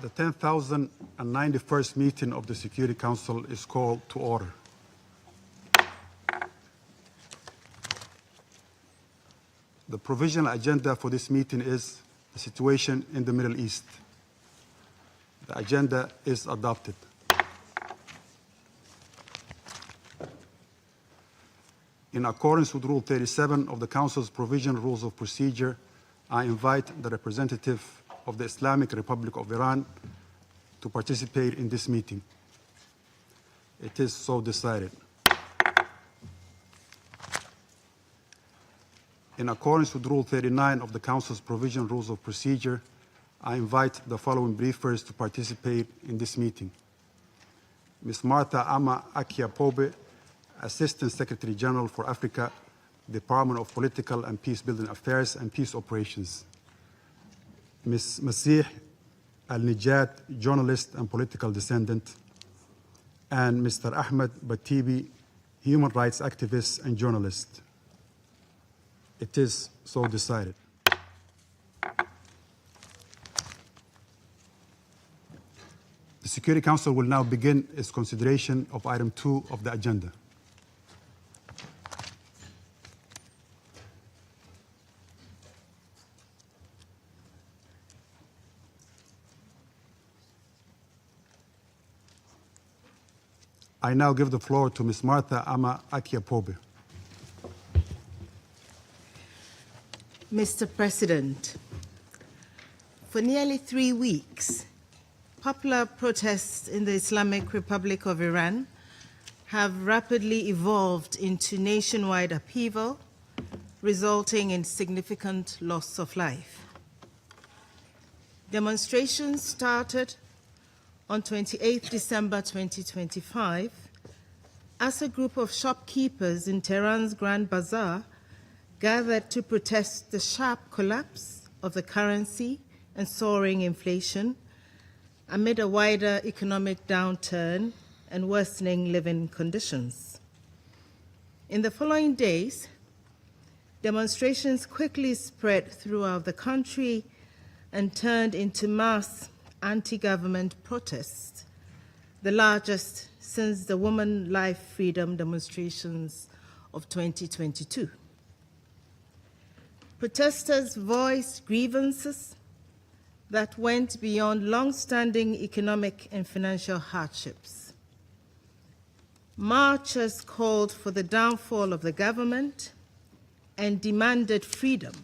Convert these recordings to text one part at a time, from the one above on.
The 10,091st meeting of the Security Council is called to order. The provisional agenda for this meeting is the situation in the Middle East. The agenda is adopted. In accordance with Rule 37 of the Council's Provisional Rules of Procedure, I invite the representative of the Islamic Republic of Iran to participate in this meeting. It is so decided. In accordance with Rule 39 of the Council's Provisional Rules of Procedure, I invite the following briefers to participate in this meeting. Ms. Martha Ama Akia-Pobe, Assistant Secretary General for Africa, Department of Political and Peacebuilding Affairs and Peace Operations. Ms. Masih Alinejad, journalist and political dissident. And Mr. Ahmed Batibi, human rights activist and journalist. It is so decided. The Security Council will now begin its consideration of item 2 of the agenda. I now give the floor to Ms. Martha Ama Akia-Pobe. Mr. President, for nearly 3 weeks, popular protests in the Islamic Republic of Iran have rapidly evolved into nationwide upheaval, resulting in significant loss of life. Demonstrations started on 28 December 2025 as a group of shopkeepers in Tehran's Grand Bazaar gathered to protest the sharp collapse of the currency and soaring inflation amid a wider economic downturn and worsening living conditions. In the following days, demonstrations quickly spread throughout the country and turned into mass anti-government protests, the largest since the Women Life Freedom demonstrations of 2022. Protesters voiced grievances that went beyond long-standing economic and financial hardships. Marchers called for the downfall of the government and demanded freedom,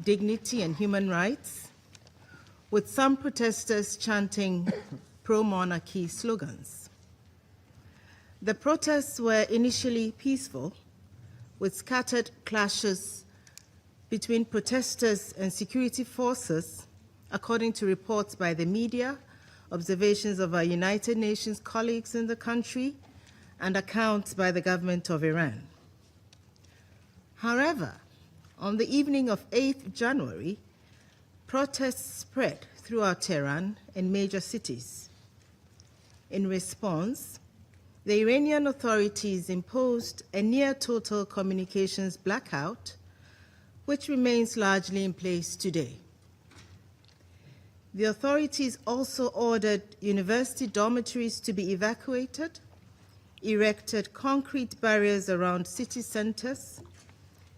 dignity, and human rights, with some protesters chanting pro-monarchy slogans. The protests were initially peaceful, with scattered clashes between protesters and security forces, according to reports by the media, observations of our United Nations colleagues in the country, and accounts by the government of Iran. However, on the evening of 8th January, protests spread throughout Tehran and major cities. In response, the Iranian authorities imposed a near-total communications blackout, which remains largely in place today. The authorities also ordered university dormitories to be evacuated, erected concrete barriers around city centers,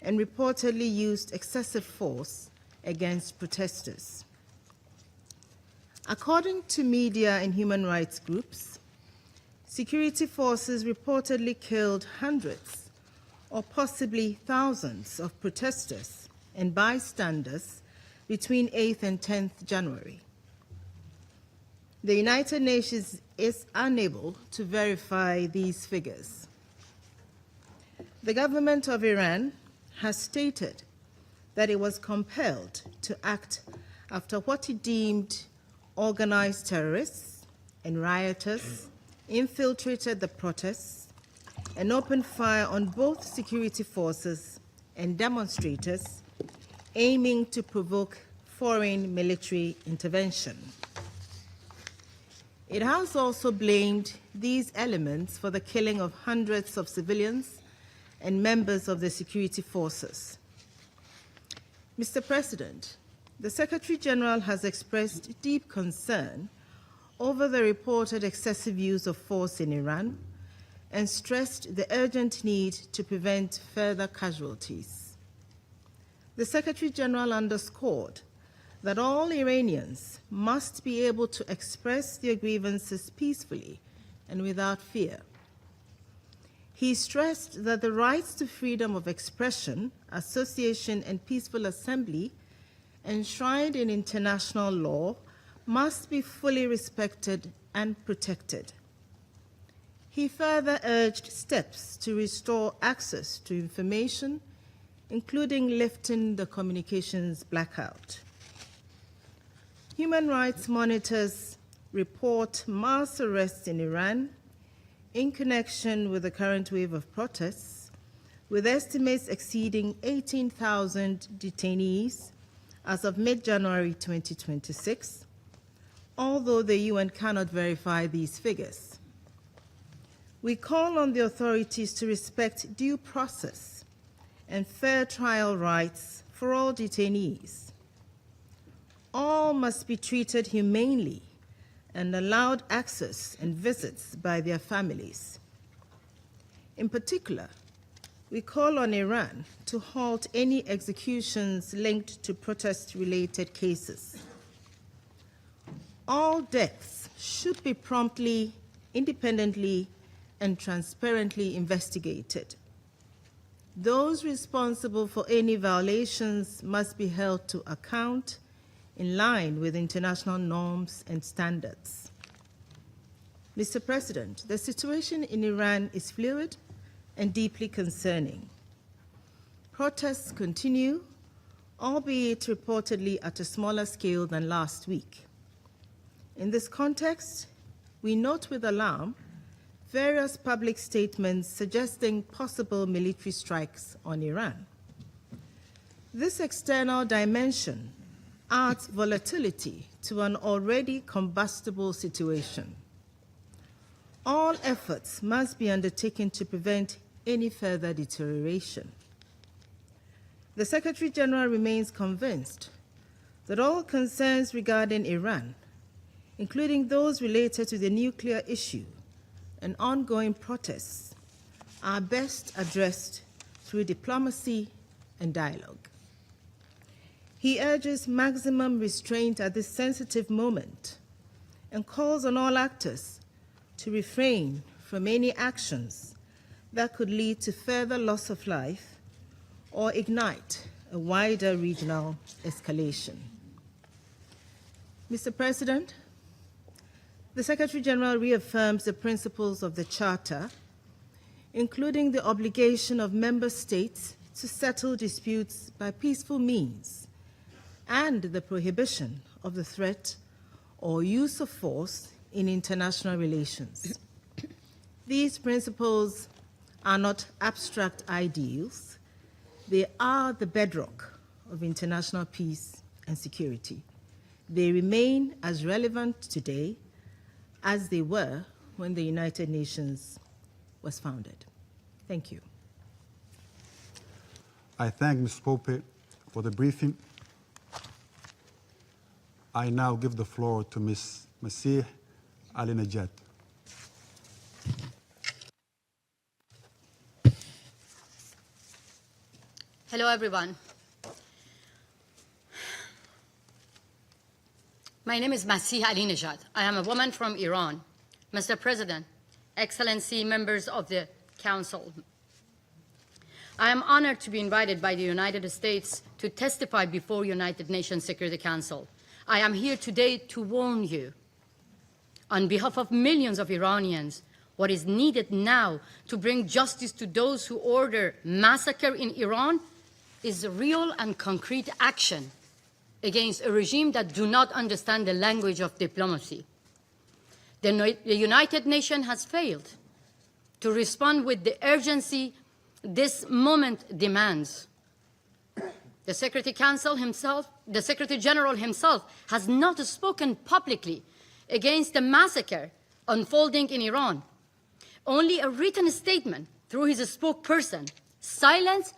and reportedly used excessive force against protesters. According to media and human rights groups, security forces reportedly killed hundreds or possibly thousands of protesters and bystanders between 8th and 10th January. The United Nations is unable to verify these figures. The government of Iran has stated that it was compelled to act after what it deemed organized terrorists and rioters infiltrated the protests and opened fire on both security forces and demonstrators, aiming to provoke foreign military intervention. It has also blamed these elements for the killing of hundreds of civilians and members of the security forces. Mr. President, The Secretary General has expressed deep concern over the reported excessive use of force in Iran and stressed the urgent need to prevent further casualties. The Secretary General underscored that all Iranians must be able to express their grievances peacefully and without fear. He stressed that the rights to freedom of expression, association, and peaceful assembly enshrined in international law must be fully respected and protected. He further urged steps to restore access to information, including lifting the communications blackout. Human rights monitors report mass arrests in Iran in connection with the current wave of protests, with estimates exceeding 18,000 detainees as of mid-January 2026, although the UN cannot verify these figures. We call on the authorities to respect due process and fair trial rights for all detainees. All must be treated humanely and allowed access and visits by their families. In particular, we call on Iran to halt any executions linked to protest-related cases. All deaths should be promptly, independently, and transparently investigated. Those responsible for any violations must be held to account in line with international norms and standards. Mr. President, the situation in Iran is fluid and deeply concerning. Protests continue, albeit reportedly at a smaller scale than last week. In this context, we note with alarm various public statements suggesting possible military strikes on Iran. This external dimension adds volatility to an already combustible situation. All efforts must be undertaken to prevent any further deterioration. The Secretary General remains convinced that all concerns regarding Iran, including those related to the nuclear issue and ongoing protests, are best addressed through diplomacy and dialogue. He urges maximum restraint at this sensitive moment and calls on all actors to refrain from any actions that could lead to further loss of life or ignite a wider regional escalation. Mr. President, the Secretary General reaffirms the principles of the Charter, including the obligation of member states to settle disputes by peaceful means and the prohibition of the threat or use of force in international relations. These principles are not abstract ideals. They are the bedrock of international peace and security. They remain as relevant today as they were when the United Nations was founded. Thank you. I thank Ms. Pope for the briefing. I now give the floor to Ms. Masih Alinejad. Hello, everyone. My name is Masih Alinejad. I am a woman from Iran. Mr. President, Excellency, members of the Council, I am honored to be invited by the United States to testify before United Nations Security Council. I am here today to warn you, on behalf of millions of Iranians, what is needed now to bring justice to those who order massacre in Iran is real and concrete action against a regime that do not understand the language of diplomacy. The United Nations has failed to respond with the urgency this moment demands. The Secretary General himself has not spoken publicly against the massacre unfolding in Iran. Only a written statement through his spokesperson, silence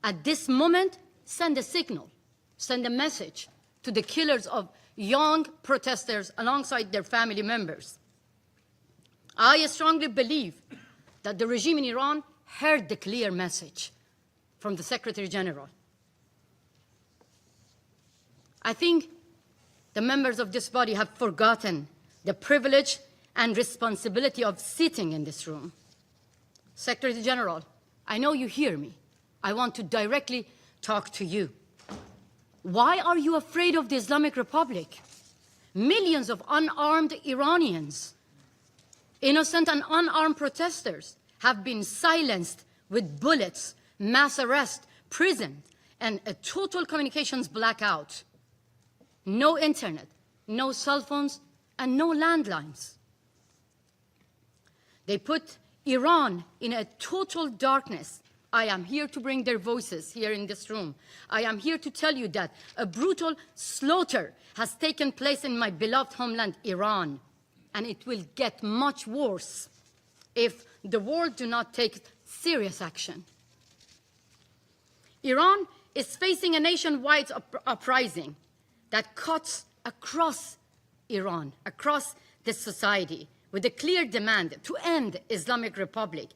at this moment, send a signal, send a message to the killers of young protesters alongside their family members. I strongly believe that the regime in Iran heard the clear message from the Secretary General. I think the members of this body have forgotten the privilege and responsibility of sitting in this room. Secretary General, I know you hear me. I want to directly talk to you. Why are you afraid of the Islamic Republic? Millions of unarmed Iranians, innocent and unarmed protesters, have been silenced with bullets, mass arrest, prison, and a total communications blackout. No internet, no cell phones, and no landlines. They put Iran in a total darkness. I am here to bring their voices here in this room. I am here to tell you that a brutal slaughter has taken place in my beloved homeland, Iran, and it will get much worse if the world do not take serious action. Iran is facing a nationwide uprising that cuts across Iran, across the society, with a clear demand to end Islamic Republic.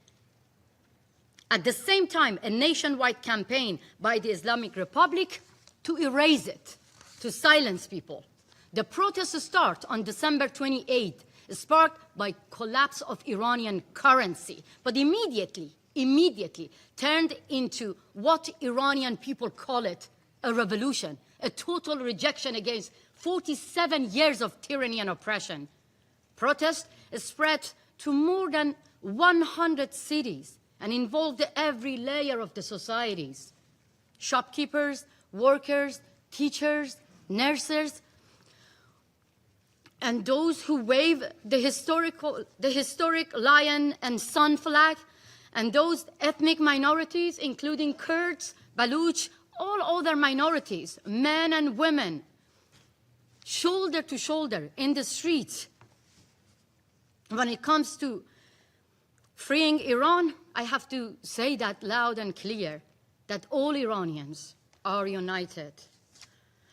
At the same time, a nationwide campaign by the Islamic Republic to erase it, to silence people. The protests start on December 28th, sparked by collapse of Iranian currency, but immediately turned into what Iranian people call it, a revolution, a total rejection against 47 years of tyranny and oppression. Protests spread to more than 100 cities and involved every layer of the societies: shopkeepers, workers, teachers, nurses, and those who wave the historic lion and sun flag, and those ethnic minorities, including Kurds, Baluch, all other minorities, men and women, shoulder to shoulder in the streets. When it comes to freeing Iran, I have to say that loud and clear, that all Iranians are united.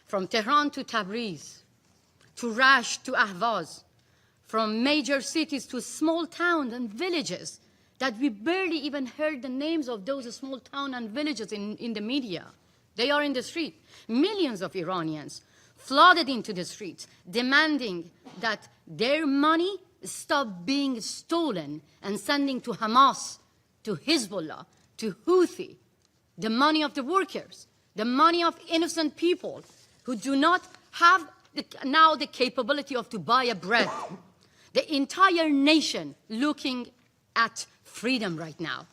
From Tehran to Tabriz, to Rash to Ahvaz, from major cities to small towns and villages that we barely even heard the names of those small towns and villages in the media. They are in the street. Millions of Iranians flooded into the streets, demanding that their money stop being stolen and sending to Hamas, to Hezbollah, to Houthi, the money of the workers, the money of innocent people who do not have now the capability of to buy a bread. The entire nation looking at freedom right now.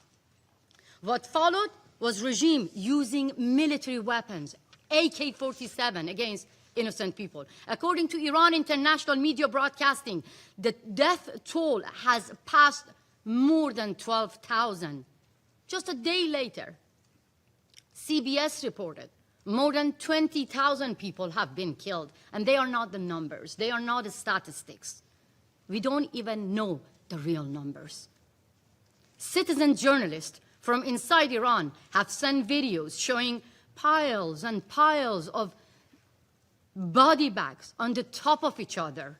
What followed was regime using military weapons, AK-47 against innocent people. According to Iran international media broadcasting, the death toll has passed more than 12,000. Just a day later, CBS reported more than 20,000 people have been killed, and they are not the numbers. They are not the statistics. We don't even know the real numbers. Citizen journalists from inside Iran have sent videos showing piles and piles of body bags on the top of each other.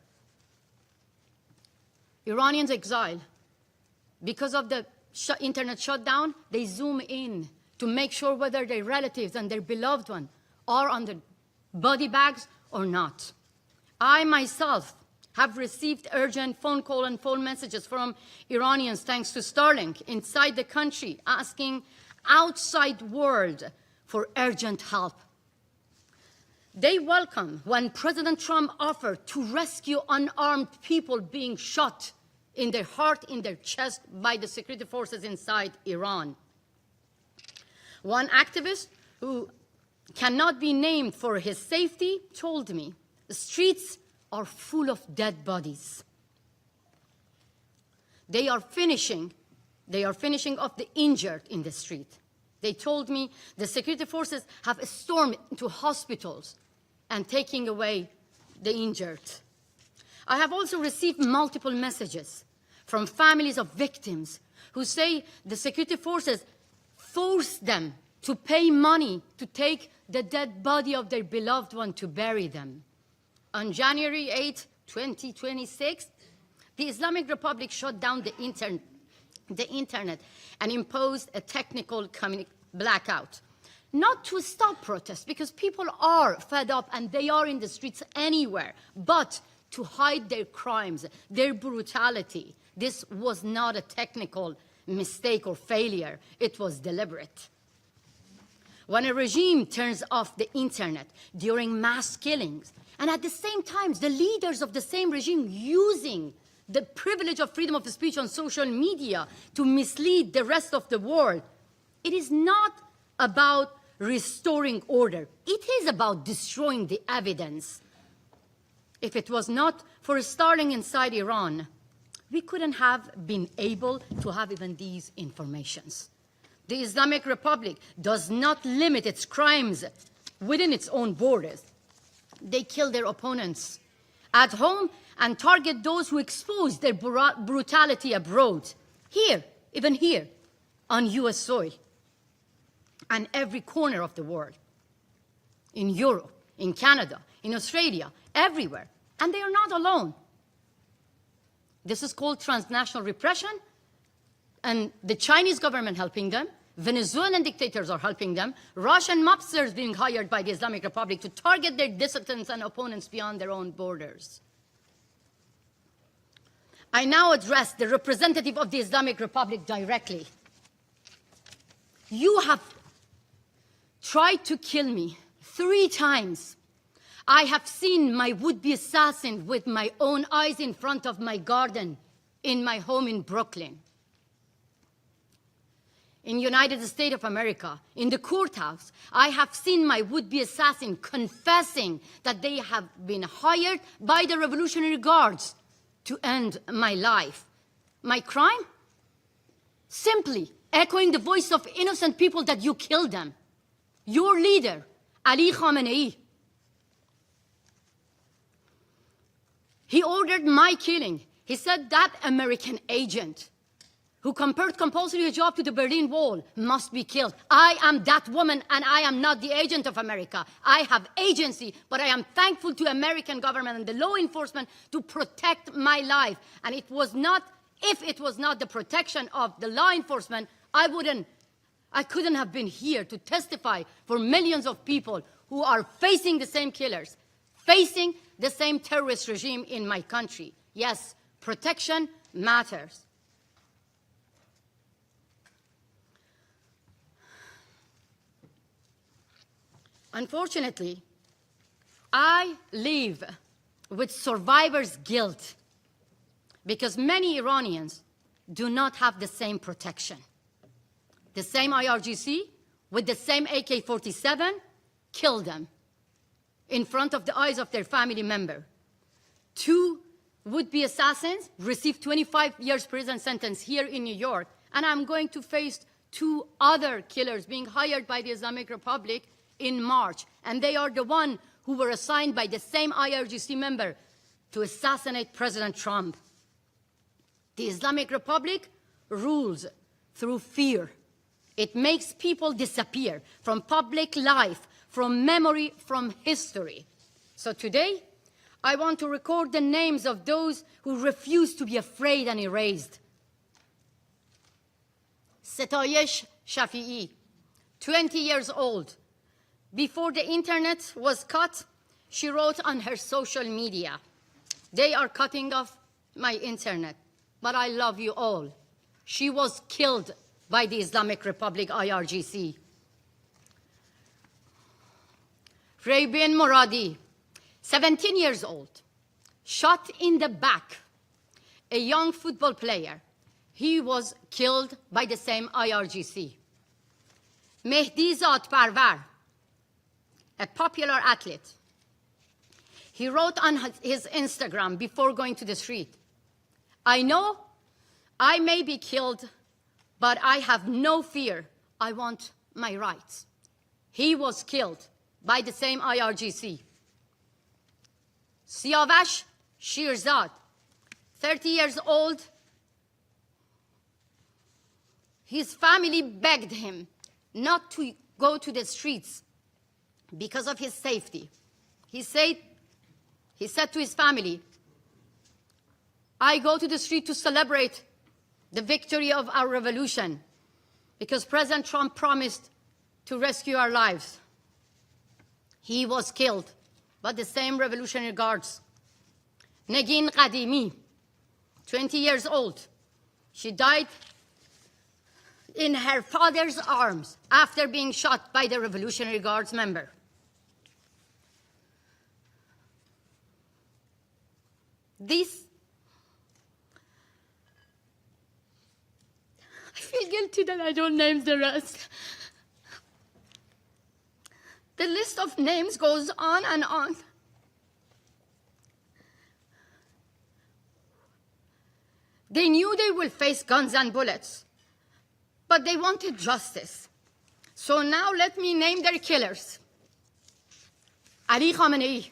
Iranians exile. Because of the internet shutdown, they zoom in to make sure whether their relatives and their beloved one are on the body bags or not. I myself have received urgent phone call and phone messages from Iranians, thanks to Starlink, inside the country, asking outside world for urgent help. They welcome when President Trump offered to rescue unarmed people being shot in their heart, in their chest by the security forces inside Iran. One activist who cannot be named for his safety told me, the streets are full of dead bodies. They are finishing off the injured in the street. They told me the security forces have stormed into hospitals and taking away the injured. I have also received multiple messages from families of victims who say the security forces forced them to pay money to take the dead body of their beloved one to bury them. On January 8, 2026, the Islamic Republic shut down the internet and imposed a technical blackout. Not to stop protests, because people are fed up and they are in the streets anywhere, but to hide their crimes, their brutality. This was not a technical mistake or failure. It was deliberate. When a regime turns off the internet during mass killings, and at the same time, the leaders of the same regime using the privilege of freedom of speech on social media to mislead the rest of the world, it is not about restoring order. It is about destroying the evidence. If it was not for starting inside Iran, we couldn't have been able to have even these informations. The Islamic Republic does not limit its crimes within its own borders. They kill their opponents at home and target those who expose their brutality abroad. Here, even here, on US soil, and every corner of the world, in Europe, in Canada, in Australia, everywhere. And they are not alone. This is called transnational repression, and the Chinese government helping them, Venezuelan dictators are helping them, Russian mobsters being hired by the Islamic Republic to target their dissidents and opponents beyond their own borders. I now address the representative of the Islamic Republic directly. You have tried to kill me 3 times. I have seen my would-be assassin with my own eyes in front of my garden in my home in Brooklyn. In the United States of America, in the courthouse, I have seen my would-be assassin confessing that they have been hired by the Revolutionary Guards to end my life. My crime? Simply echoing the voice of innocent people that you killed them. Your leader, Ali Khamenei, he ordered my killing. He said that American agent who compared compulsory hijab to the Berlin Wall must be killed. I am that woman, and I am not the agent of America. I have agency, but I am thankful to American government and the law enforcement to protect my life. And it was not, if it was not the protection of the law enforcement, I couldn't have been here to testify for millions of people who are facing the same killers, facing the same terrorist regime in my country. Yes, protection matters. Unfortunately, I live with survivor's guilt because many Iranians do not have the same protection. The same IRGC with the same AK-47 killed them in front of the eyes of their family member. 2 would-be assassins received 25 years prison sentence here in New York, and I'm going to face 2 other killers being hired by the Islamic Republic in March, and they are the one who were assigned by the same IRGC member to assassinate President Trump. The Islamic Republic rules through fear. It makes people disappear from public life, from memory, from history. So today, I want to record the names of those who refuse to be afraid and erased. Setayesh Shafi'i, 20 years old. Before the internet was cut, she wrote on her social media, "They are cutting off my internet, but I love you all." She was killed by the Islamic Republic IRGC. Raybin Moradi, 17 years old, shot in the back, a young football player. He was killed by the same IRGC. Mehdi Zadparvar, a popular athlete. He wrote on his Instagram before going to the street, "I know I may be killed, but I have no fear. I want my rights." He was killed by the same IRGC. Siavash Shirzad, 30 years old. His family begged him not to go to the streets because of his safety. He said to his family, I go to the street to celebrate the victory of our revolution because President Trump promised to rescue our lives. He was killed by the same Revolutionary Guards. Negin Qadimi, 20 years old, she died in her father's arms after being shot by the Revolutionary Guards member. I feel guilty that I don't name the rest. The list of names goes on and on. They knew they will face guns and bullets, but they wanted justice. So now let me name their killers. Ali Khamenei,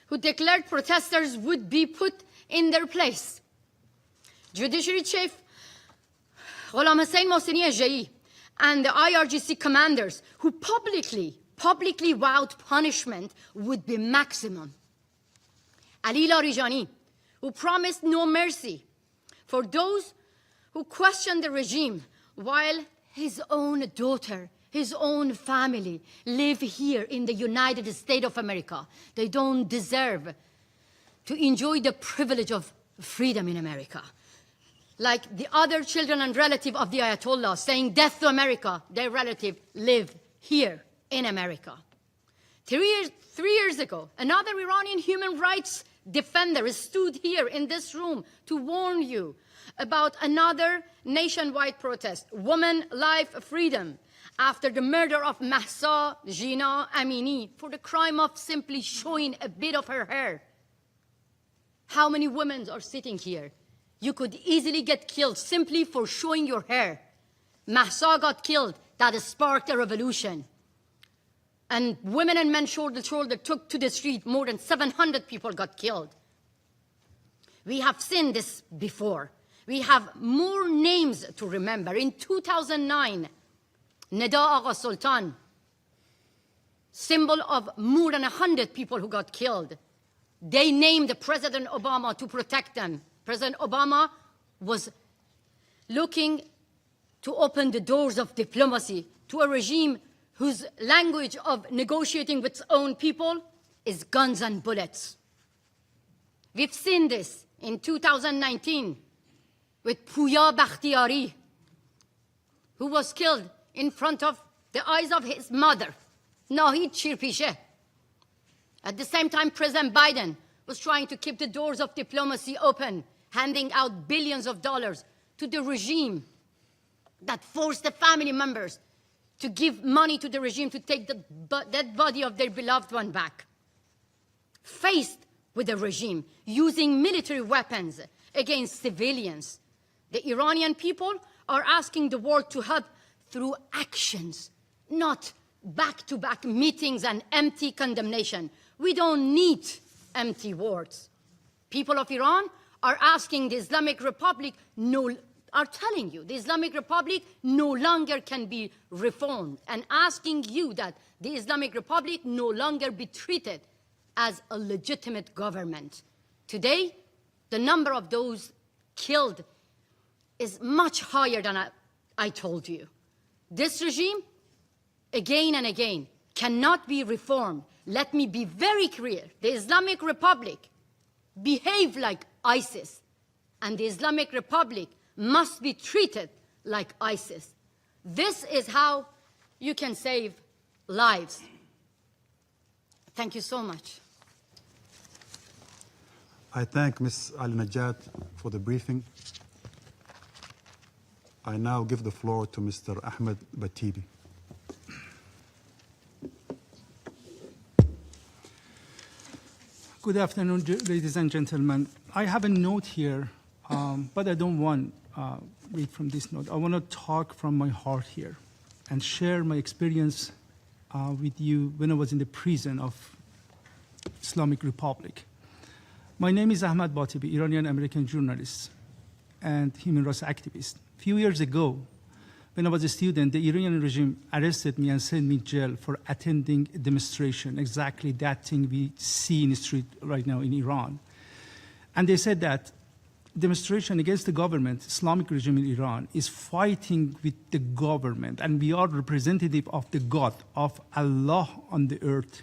who declared protesters would be put in their place. Judiciary Chief Ghulam Hussein Mohseni Ejei and the IRGC commanders who publicly vowed punishment would be maximum. Ali Larijani, who promised no mercy for those who questioned the regime while his own daughter, his own family live here in the United States of America. They don't deserve to enjoy the privilege of freedom in America. Like the other children and relatives of the Ayatollah saying death to America, their relatives live here in America. 3 years ago, another Iranian human rights defender stood here in this room to warn you about another nationwide protest, Women, Life, Freedom, after the murder of Masih, Jina, Amini, for the crime of simply showing a bit of her hair. How many women are sitting here? You could easily get killed simply for showing your hair. Masih got killed. That sparked a revolution. And women and men shoulder to shoulder took to the street. More than 700 people got killed. We have seen this before. We have more names to remember. In 2009, Neda Agha Sultan, symbol of more than 100 people who got killed. They named President Obama to protect them. President Obama was looking to open the doors of diplomacy to a regime whose language of negotiating with its own people is guns and bullets. We've seen this in 2019 with Pouya Bakhtiari, who was killed in front of the eyes of his mother, Nahid Shirpishe. At the same time, President Biden was trying to keep the doors of diplomacy open, handing out billions of dollars to the regime that forced the family members to give money to the regime to take the dead body of their beloved one back. Faced with the regime using military weapons against civilians, the Iranian people are asking the world to help through actions, not back-to-back meetings and empty condemnation. We don't need empty words. People of Iran are asking the Islamic Republic, are telling you the Islamic Republic no longer can be reformed, and asking you that the Islamic Republic no longer be treated as a legitimate government. Today, the number of those killed is much higher than I told you. This regime, again and again, cannot be reformed. Let me be very clear. The Islamic Republic behave like ISIS, and the Islamic Republic must be treated like ISIS. This is how you can save lives. Thank you so much. I thank Ms. Alinejad for the briefing. I now give the floor to Mr. Ahmed Batibi. Good afternoon, ladies and gentlemen. I have a note here, but I don't want to read from this note. I want to talk from my heart here and share my experience with you when I was in the prison of Islamic Republic. My name is Ahmed Batibi, Iranian-American journalist and human rights activist. A few years ago, when I was a student, the Iranian regime arrested me and sent me to jail for attending a demonstration, exactly that thing we see in the street right now in Iran. And they said that demonstration against the government, Islamic regime in Iran, is fighting with the government, and we are representative of the God, of Allah on the earth.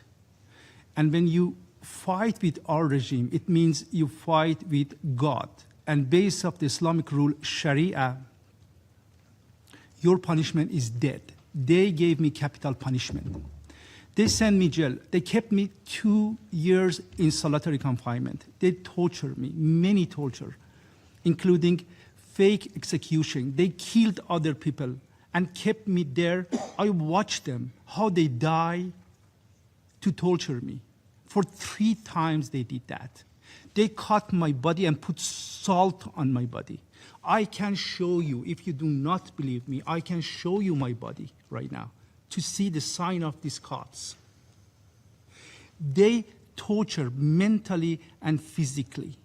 And when you fight with our regime, it means you fight with God. And based of the Islamic rule, Sharia, your punishment is death. They gave me capital punishment. They sent me jail. They kept me 2 years in solitary confinement. They tortured me, many torture, including fake execution. They killed other people and kept me there. I watched them, how they die to torture me. For 3 times they did that. They cut my body and put salt on my body. I can show you, if you do not believe me, I can show you my body right now to see the sign of these cuts. They torture mentally and physically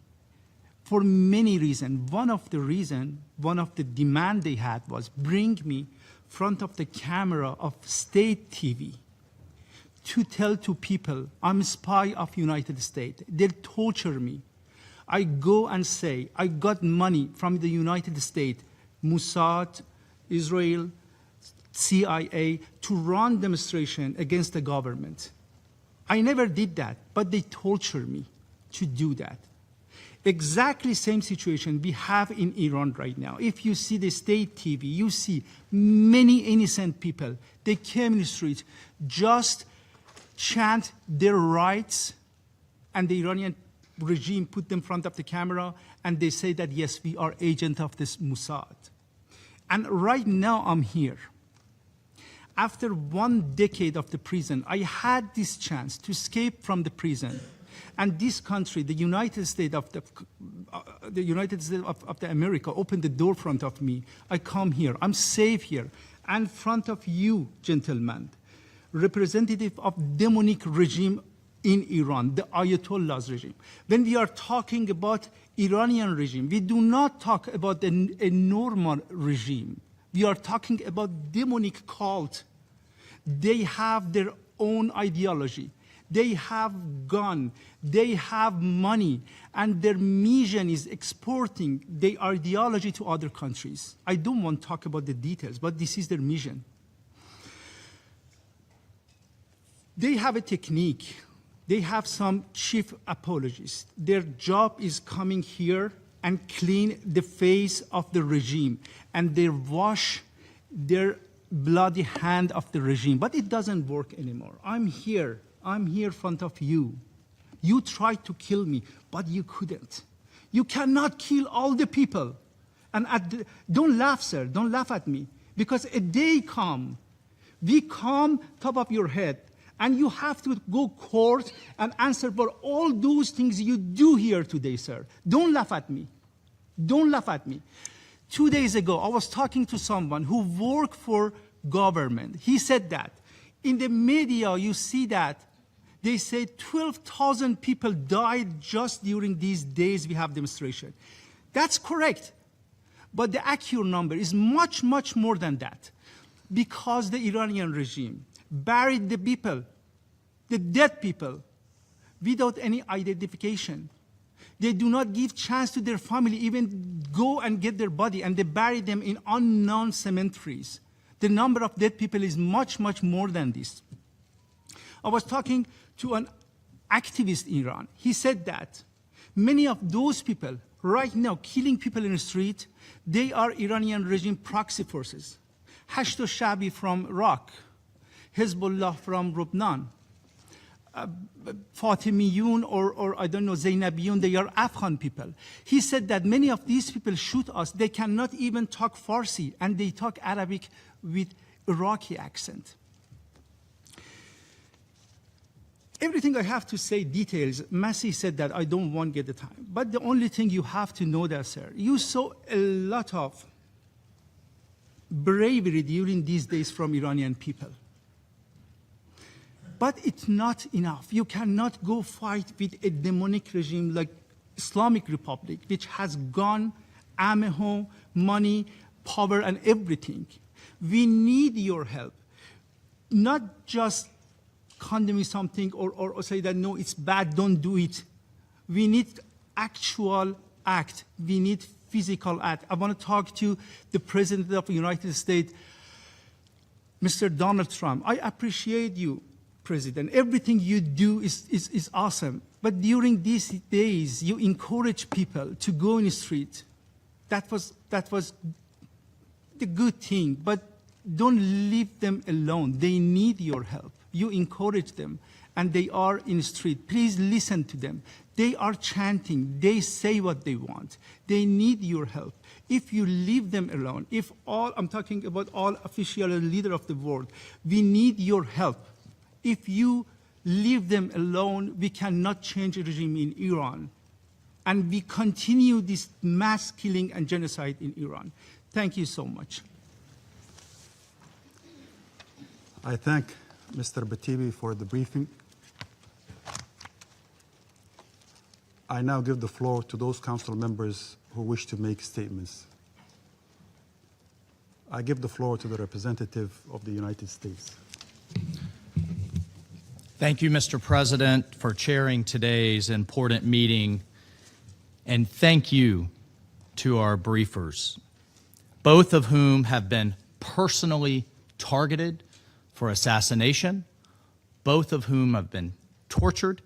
for many reasons. One of the demand they had was bring me front of the camera of state TV to tell to people I'm a spy of United States. They torture me. I go and say I got money from the United States, Mossad, Israel, CIA, to run demonstration against the government. I never did that, but they torture me to do that. Exactly same situation we have in Iran right now. If you see the state TV, you see many innocent people. They came in the street, just chant their rights, and the Iranian regime put them in front of the camera, and they say that, yes, we are agent of this Mossad. And right now I'm here. After 1 decade of the prison, I had this chance to escape from the prison. And this country, the United States of America, opened the door in front of me. I come here. I'm safe here. And in front of you, gentlemen, representative of demonic regime in Iran, the Ayatollah's regime. When we are talking about Iranian regime, we do not talk about a normal regime. We are talking about demonic cult. They have their own ideology. They have gun, they have money, and their mission is exporting their ideology to other countries. I don't want to talk about the details, but this is their mission. They have a technique. They have some chief apologists. Their job is coming here and clean the face of the regime, and they wash their bloody hand of the regime. But it doesn't work anymore. I'm here in front of you. You tried to kill me, but you couldn't. You cannot kill all the people. And don't laugh, sir, don't laugh at me, because a day come, we come top of your head, and you have to go court and answer for all those things you do here today, sir. Don't laugh at me. Don't laugh at me. 2 days ago, I was talking to someone who worked for government. He said that in the media, you see that they say 12,000 people died just during these days we have demonstration. That's correct. But the accurate number is much, much more than that, because the Iranian regime buried the people, the dead people, without any identification. They do not give chance to their family even go and get their body, and they bury them in unknown cemeteries. The number of dead people is much, much more than this. I was talking to an activist in Iran. He said that many of those people right now killing people in the street, they are Iranian regime proxy forces. Hashto Shabi from Iraq, Hezbollah from Lebanon, Fatimiyun or I don't know, Zainabiyun, they are Afghan people. He said that many of these people shoot us. They cannot even talk Farsi, and they talk Arabic with Iraqi accent. Everything I have to say details, Masih said that I don't want to get the time. But the only thing you have to know that, sir, you saw a lot of bravery during these days from Iranian people. But it's not enough. You cannot go fight with a demonic regime like Islamic Republic, which has gun, ammo, money, power, and everything. We need your help. Not just condemning something or say that, no, it's bad, don't do it. We need actual act. We need physical act. I want to talk to the President of the United States, Mr. Donald Trump. I appreciate you, President. Everything you do is awesome. But during these days, you encourage people to go in the street. That was the good thing. But don't leave them alone. They need your help. You encourage them, and they are in the street. Please listen to them. They are chanting. They say what they want. They need your help. If you leave them alone, I'm talking about all official leaders of the world, we need your help. If you leave them alone, we cannot change the regime in Iran. And we continue this mass killing and genocide in Iran. Thank you so much. I thank Mr. Batibi for the briefing. I now give the floor to those council members who wish to make statements. I give the floor to the representative of the United States. Thank you, Mr. President, for chairing today's important meeting, and thank you to our briefers, both of whom have been personally targeted for assassination, both of whom have been tortured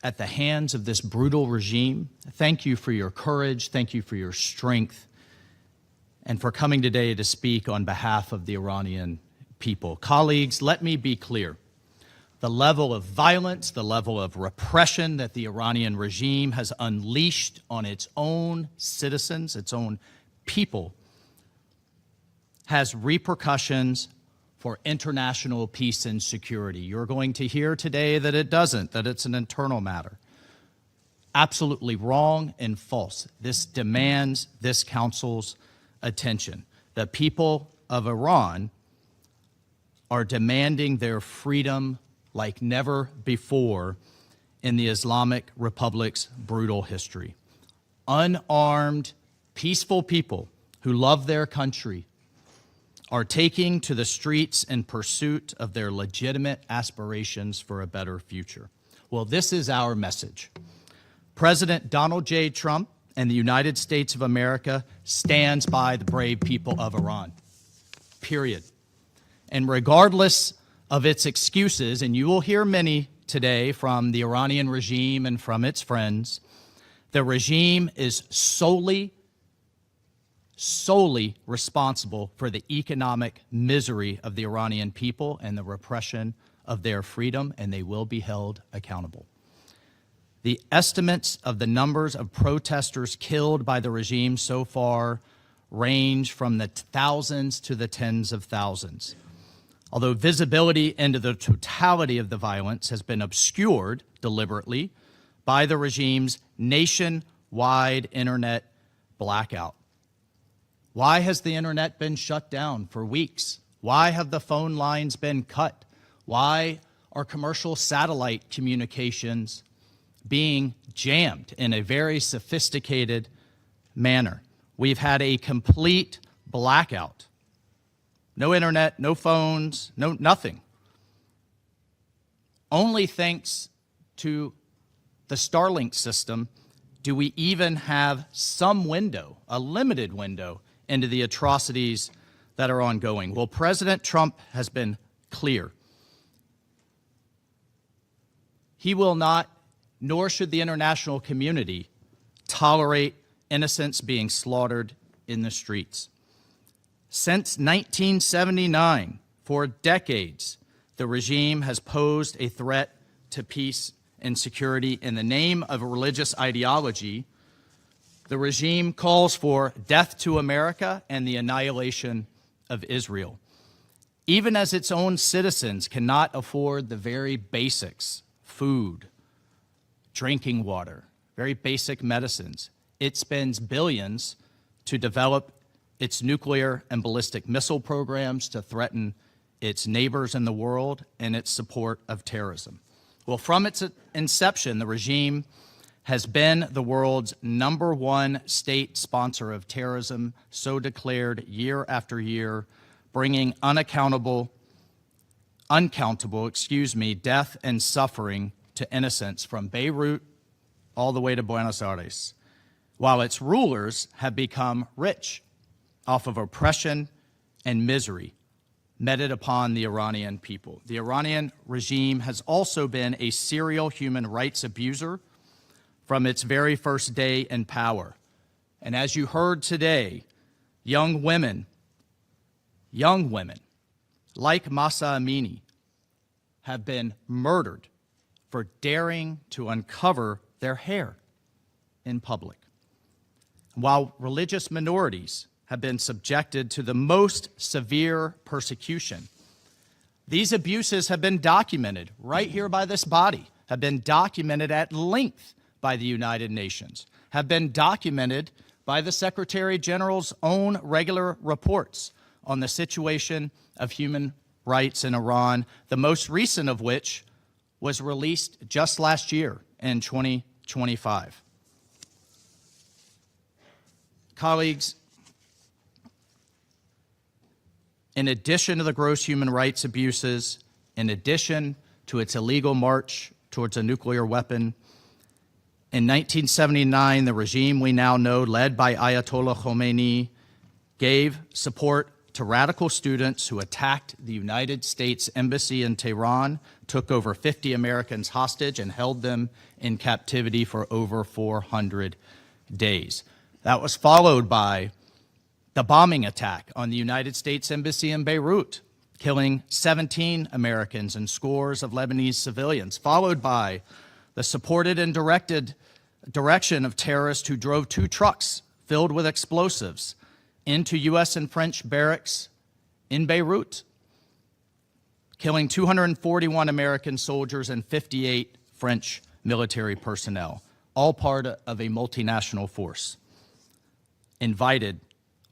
at the hands of this brutal regime. Thank you for your courage, thank you for your strength, and for coming today to speak on behalf of the Iranian people. Colleagues, let me be clear. The level of violence, the level of repression that the Iranian regime has unleashed on its own citizens, its own people, has repercussions for international peace and security. You're going to hear today that it doesn't, that it's an internal matter. Absolutely wrong and false. This demands this Council's attention. The people of Iran are demanding their freedom like never before in the Islamic Republic's brutal history. Unarmed, peaceful people who love their country are taking to the streets in pursuit of their legitimate aspirations for a better future. Well, this is our message. President Donald J. Trump and the United States of America stands by the brave people of Iran, period. And regardless of its excuses, and you will hear many today from the Iranian regime and from its friends, the regime is solely responsible for the economic misery of the Iranian people and the repression of their freedom, and they will be held accountable. The estimates of the numbers of protesters killed by the regime so far range from the thousands to the tens of thousands. Although visibility into the totality of the violence has been obscured deliberately by the regime's nationwide internet blackout. Why has the internet been shut down for weeks? Why have the phone lines been cut? Why are commercial satellite communications being jammed in a very sophisticated manner? We've had a complete blackout. No internet, no phones, nothing. Only thanks to the Starlink system do we even have some window, a limited window, into the atrocities that are ongoing. Well, President Trump has been clear. He will not, nor should the international community, tolerate innocents being slaughtered in the streets. Since 1979, for decades, the regime has posed a threat to peace and security in the name of a religious ideology. The regime calls for death to America and the annihilation of Israel. Even as its own citizens cannot afford the very basics, food, drinking water, very basic medicines, it spends billions to develop its nuclear and ballistic missile programs to threaten its neighbors in the world and its support of terrorism. Well, from its inception, the regime has been the world's _1 state sponsor of terrorism, so declared year after year, bringing uncountable, death and suffering to innocents from Beirut all the way to Buenos Aires, while its rulers have become rich off of oppression and misery meted upon the Iranian people. The Iranian regime has also been a serial human rights abuser from its very first day in power. And as you heard today, young women like Mahsa Amini have been murdered for daring to uncover their hair in public, while religious minorities have been subjected to the most severe persecution. These abuses have been documented right here by this body, have been documented at length by the United Nations, have been documented by the Secretary General's own regular reports on the situation of human rights in Iran, the most recent of which was released just last year in 2025. Colleagues, in addition to the gross human rights abuses, in addition to its illegal march towards a nuclear weapon, in 1979, the regime we now know, led by Ayatollah Khomeini, gave support to radical students who attacked the United States Embassy in Tehran, took over 50 Americans hostage, and held them in captivity for over 400 days. That was followed by the bombing attack on the United States Embassy in Beirut, killing 17 Americans and scores of Lebanese civilians, followed by the supported and direction of terrorists who drove 2 trucks filled with explosives into U.S. and French barracks in Beirut, killing 241 American soldiers and 58 French military personnel, all part of a multinational force invited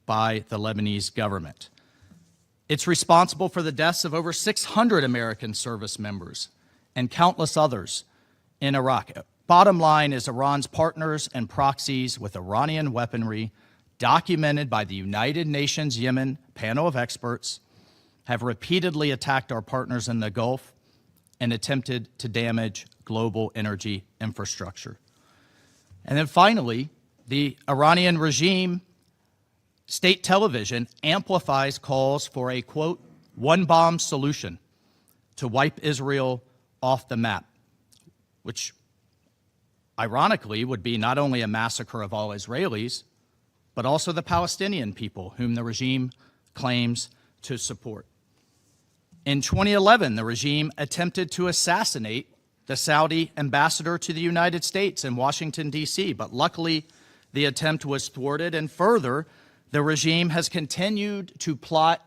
by the Lebanese government. It's responsible for the deaths of over 600 American service members and countless others in Iraq. Bottom line is Iran's partners and proxies with Iranian weaponry, documented by the United Nations Yemen panel of experts, have repeatedly attacked our partners in the Gulf and attempted to damage global energy infrastructure. And then finally, the Iranian regime state television amplifies calls for a, quote, one-bomb solution to wipe Israel off the map, which ironically would be not only a massacre of all Israelis, but also the Palestinian people whom the regime claims to support. In 2011, the regime attempted to assassinate the Saudi ambassador to the United States in Washington, D.C., but luckily the attempt was thwarted, and further, the regime has continued to plot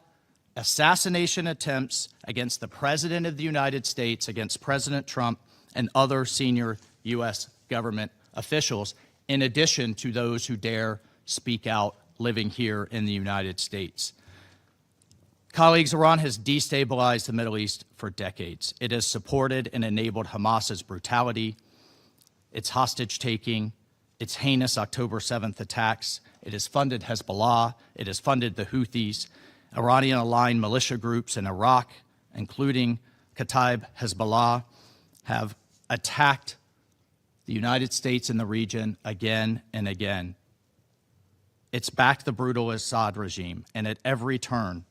assassination attempts against the President of the United States, against President Trump, and other senior U.S. government officials, in addition to those who dare speak out living here in the United States. Colleagues, Iran has destabilized the Middle East for decades. It has supported and enabled Hamas's brutality, its hostage-taking, its heinous October 7th attacks. It has funded Hezbollah. It has funded the Houthis, Iranian-aligned militia groups in Iraq, including Kataib Hezbollah, have attacked the United States and the region again and again. It's backed the brutal Assad regime, and at every turn,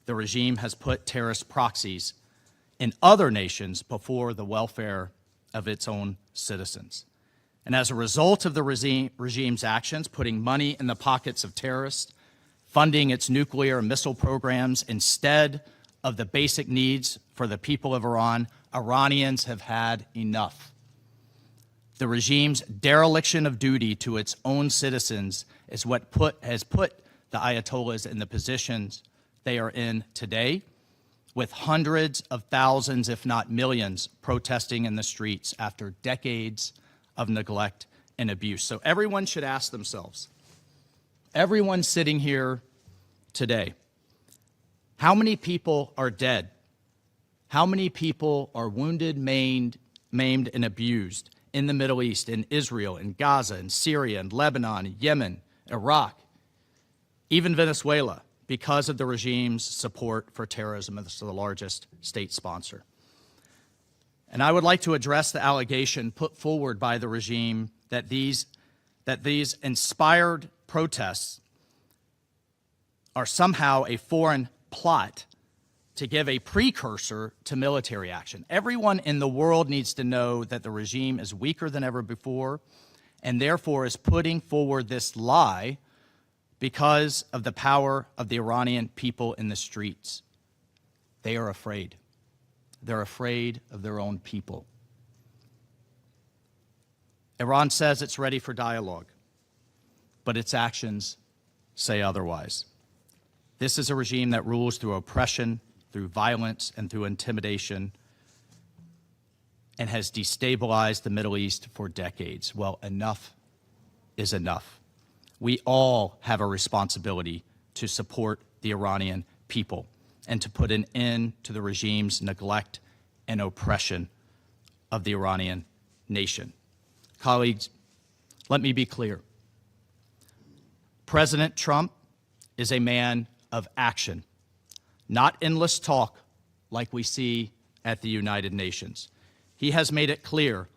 the regime has put terrorist proxies in other nations before the welfare of its own citizens. And as a result of the regime's actions, putting money in the pockets of terrorists, funding its nuclear and missile programs instead of the basic needs for the people of Iran, Iranians have had enough. The regime's dereliction of duty to its own citizens is what has put the Ayatollahs in the positions they are in today, with hundreds of thousands, if not millions, protesting in the streets after decades of neglect and abuse. So everyone should ask themselves, everyone sitting here today, how many people are dead? How many people are wounded, maimed, and abused in the Middle East, in Israel, in Gaza, in Syria, in Lebanon, Yemen, Iraq, even Venezuela, because of the regime's support for terrorism. It's the largest state sponsor. And I would like to address the allegation put forward by the regime that these inspired protests are somehow a foreign plot to give a precursor to military action. Everyone in the world needs to know that the regime is weaker than ever before and therefore is putting forward this lie because of the power of the Iranian people in the streets. They are afraid. They're afraid of their own people. Iran says it's ready for dialogue, but its actions say otherwise. This is a regime that rules through oppression, through violence, and through intimidation, and has destabilized the Middle East for decades. Well, enough is enough. We all have a responsibility to support the Iranian people and to put an end to the regime's neglect and oppression of the Iranian nation. Colleagues, let me be clear. President Trump is a man of action, not endless talk like we see at the United Nations. He has made it clear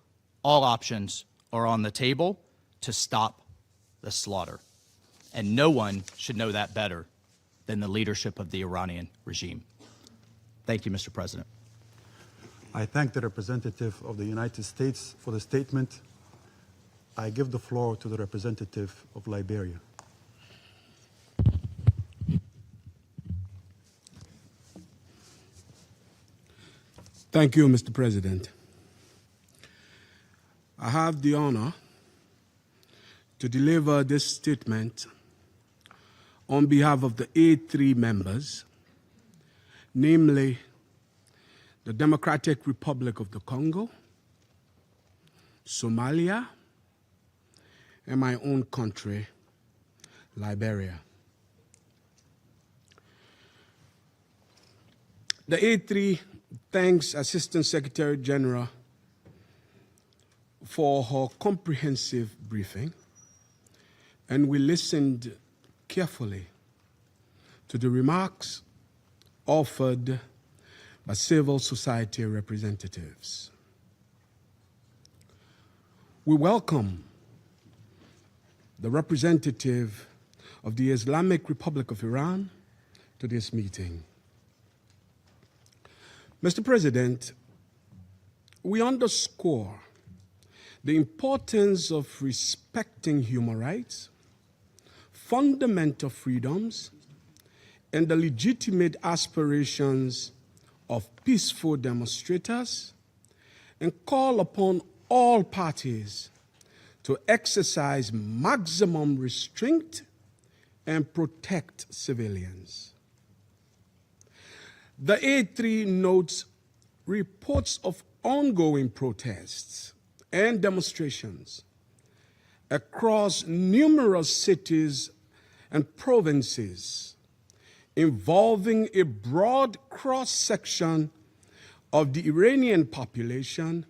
all options are on the table to stop the slaughter. And no one should know that better than the leadership of the Iranian regime. Thank you, Mr. President. I thank the representative of the United States for the statement. I give the floor to the representative of Liberia. Thank you, Mr. President. I have the honor to deliver this statement on behalf of the A3 members, namely the Democratic Republic of the Congo, Somalia, and my own country, Liberia. The A3 thanks Assistant Secretary General for her comprehensive briefing, and we listened carefully to the remarks offered by civil society representatives. We welcome the representative of the Islamic Republic of Iran to this meeting. Mr. President, we underscore the importance of respecting human rights, fundamental freedoms, and the legitimate aspirations of peaceful demonstrators, and call upon all parties to exercise maximum restraint and protect civilians. The A3 notes reports of ongoing protests and demonstrations across numerous cities and provinces involving a broad cross-section of the Iranian population,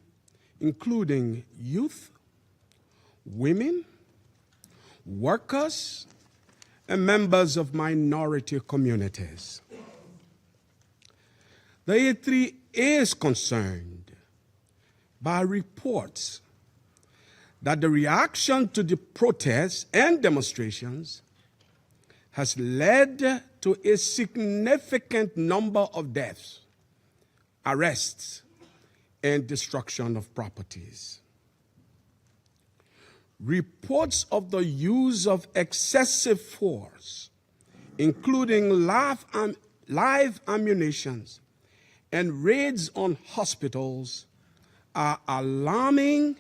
including youth, women, workers, and members of minority communities. The A3 is concerned by reports that the reaction to the protests and demonstrations has led to a significant number of deaths, arrests, and destruction of properties. Reports of the use of excessive force, including live ammunition and raids on hospitals, are alarming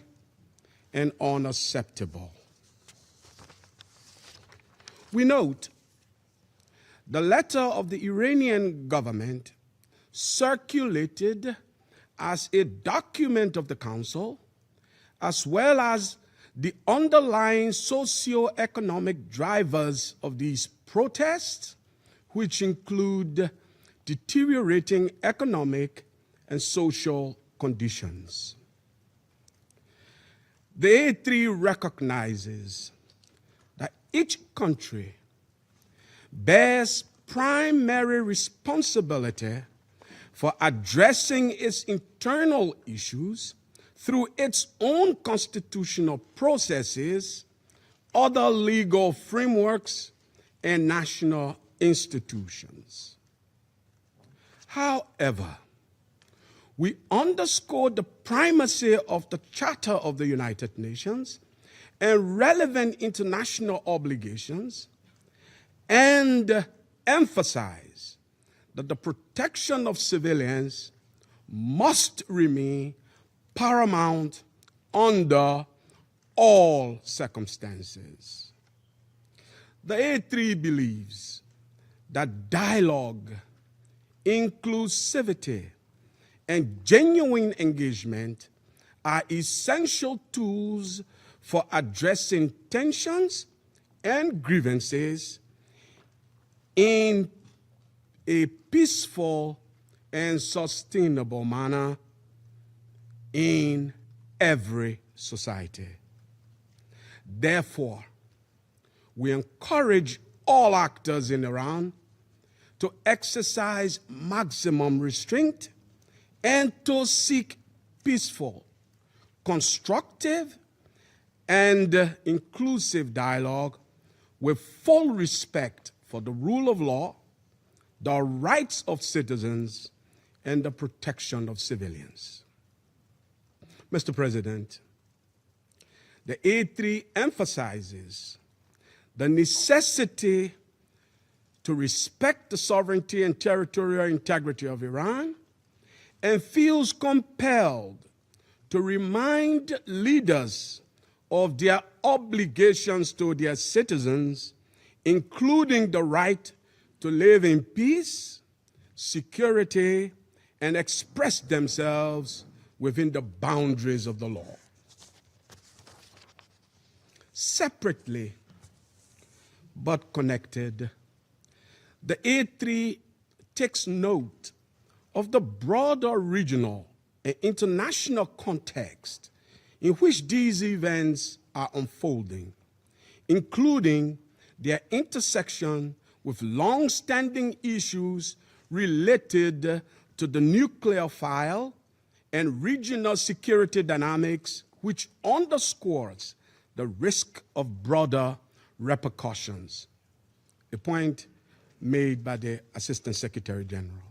and unacceptable. We note the letter of the Iranian government circulated as a document of the Council, as well as the underlying socio-economic drivers of these protests, which include deteriorating economic and social conditions. The A3 recognizes that each country bears primary responsibility for addressing its internal issues through its own constitutional processes, other legal frameworks, and national institutions. However, we underscore the primacy of the Charter of the United Nations and relevant international obligations, and emphasize that the protection of civilians must remain paramount under all circumstances. The A3 believes that dialogue, inclusivity, and genuine engagement are essential tools for addressing tensions and grievances in a peaceful and sustainable manner in every society. Therefore, we encourage all actors in Iran to exercise maximum restraint and to seek peaceful, constructive, and inclusive dialogue with full respect for the rule of law, the rights of citizens, and the protection of civilians. Mr. President, the A3 emphasizes the necessity to respect the sovereignty and territorial integrity of Iran and feels compelled to remind leaders of their obligations to their citizens, including the right to live in peace, security, and express themselves within the boundaries of the law. Separately but connected, the A3 takes note of the broader regional and international context in which these events are unfolding, including their intersection with long-standing issues related to the nuclear file and regional security dynamics, which underscores the risk of broader repercussions, a point made by the Assistant Secretary General.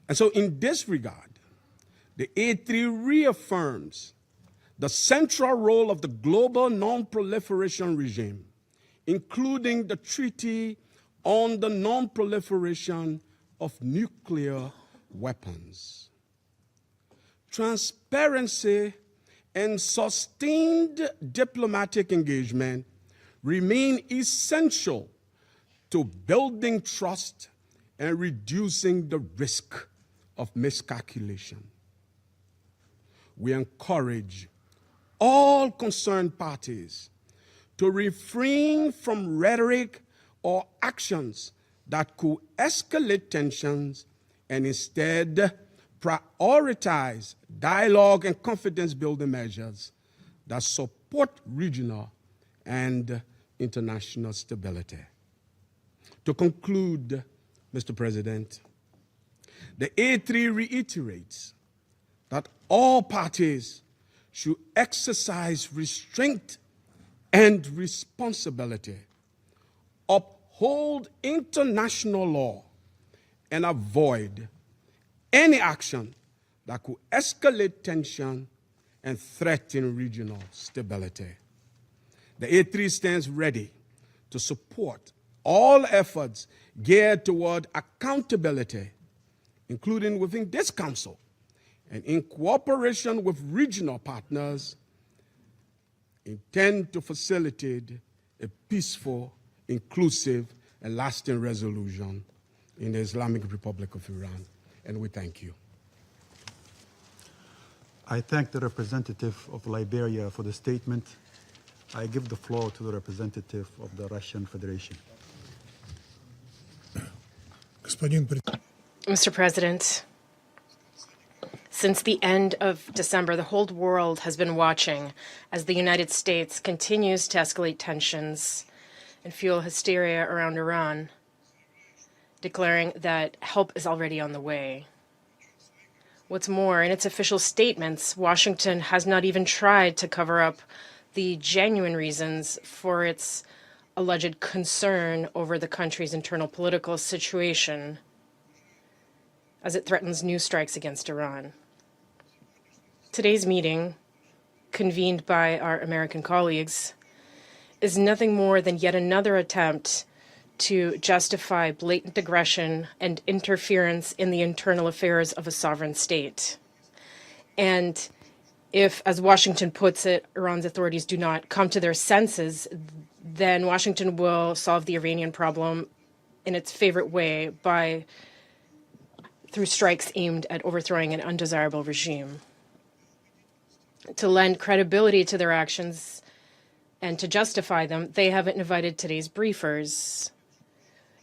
And so in this regard, the A3 reaffirms the central role of the global non-proliferation regime, including the Treaty on the Non-Proliferation of Nuclear Weapons. Transparency and sustained diplomatic engagement remain essential to building trust and reducing the risk of miscalculation. We encourage all concerned parties to refrain from rhetoric or actions that could escalate tensions and instead prioritize dialogue and confidence-building measures that support regional and international stability. To conclude, Mr. President, the A3 reiterates that all parties should exercise restraint and responsibility, uphold international law, and avoid any action that could escalate tension and threaten regional stability. The A3 stands ready to support all efforts geared toward accountability, including within this Council, and in cooperation with regional partners, intend to facilitate a peaceful, inclusive, and lasting resolution in the Islamic Republic of Iran. And we thank you. I thank the representative of Liberia for the statement. I give the floor to the representative of the Russian Federation. Mr. President, Since the end of December, the whole world has been watching as the United States continues to escalate tensions and fuel hysteria around Iran, declaring that help is already on the way. What's more, in its official statements, Washington has not even tried to cover up the genuine reasons for its alleged concern over the country's internal political situation as it threatens new strikes against Iran. Today's meeting, convened by our American colleagues, is nothing more than yet another attempt to justify blatant aggression and interference in the internal affairs of a sovereign state. And if, as Washington puts it, Iran's authorities do not come to their senses, then Washington will solve the Iranian problem in its favorite way through strikes aimed at overthrowing an undesirable regime. To lend credibility to their actions and to justify them, they have invited today's briefers,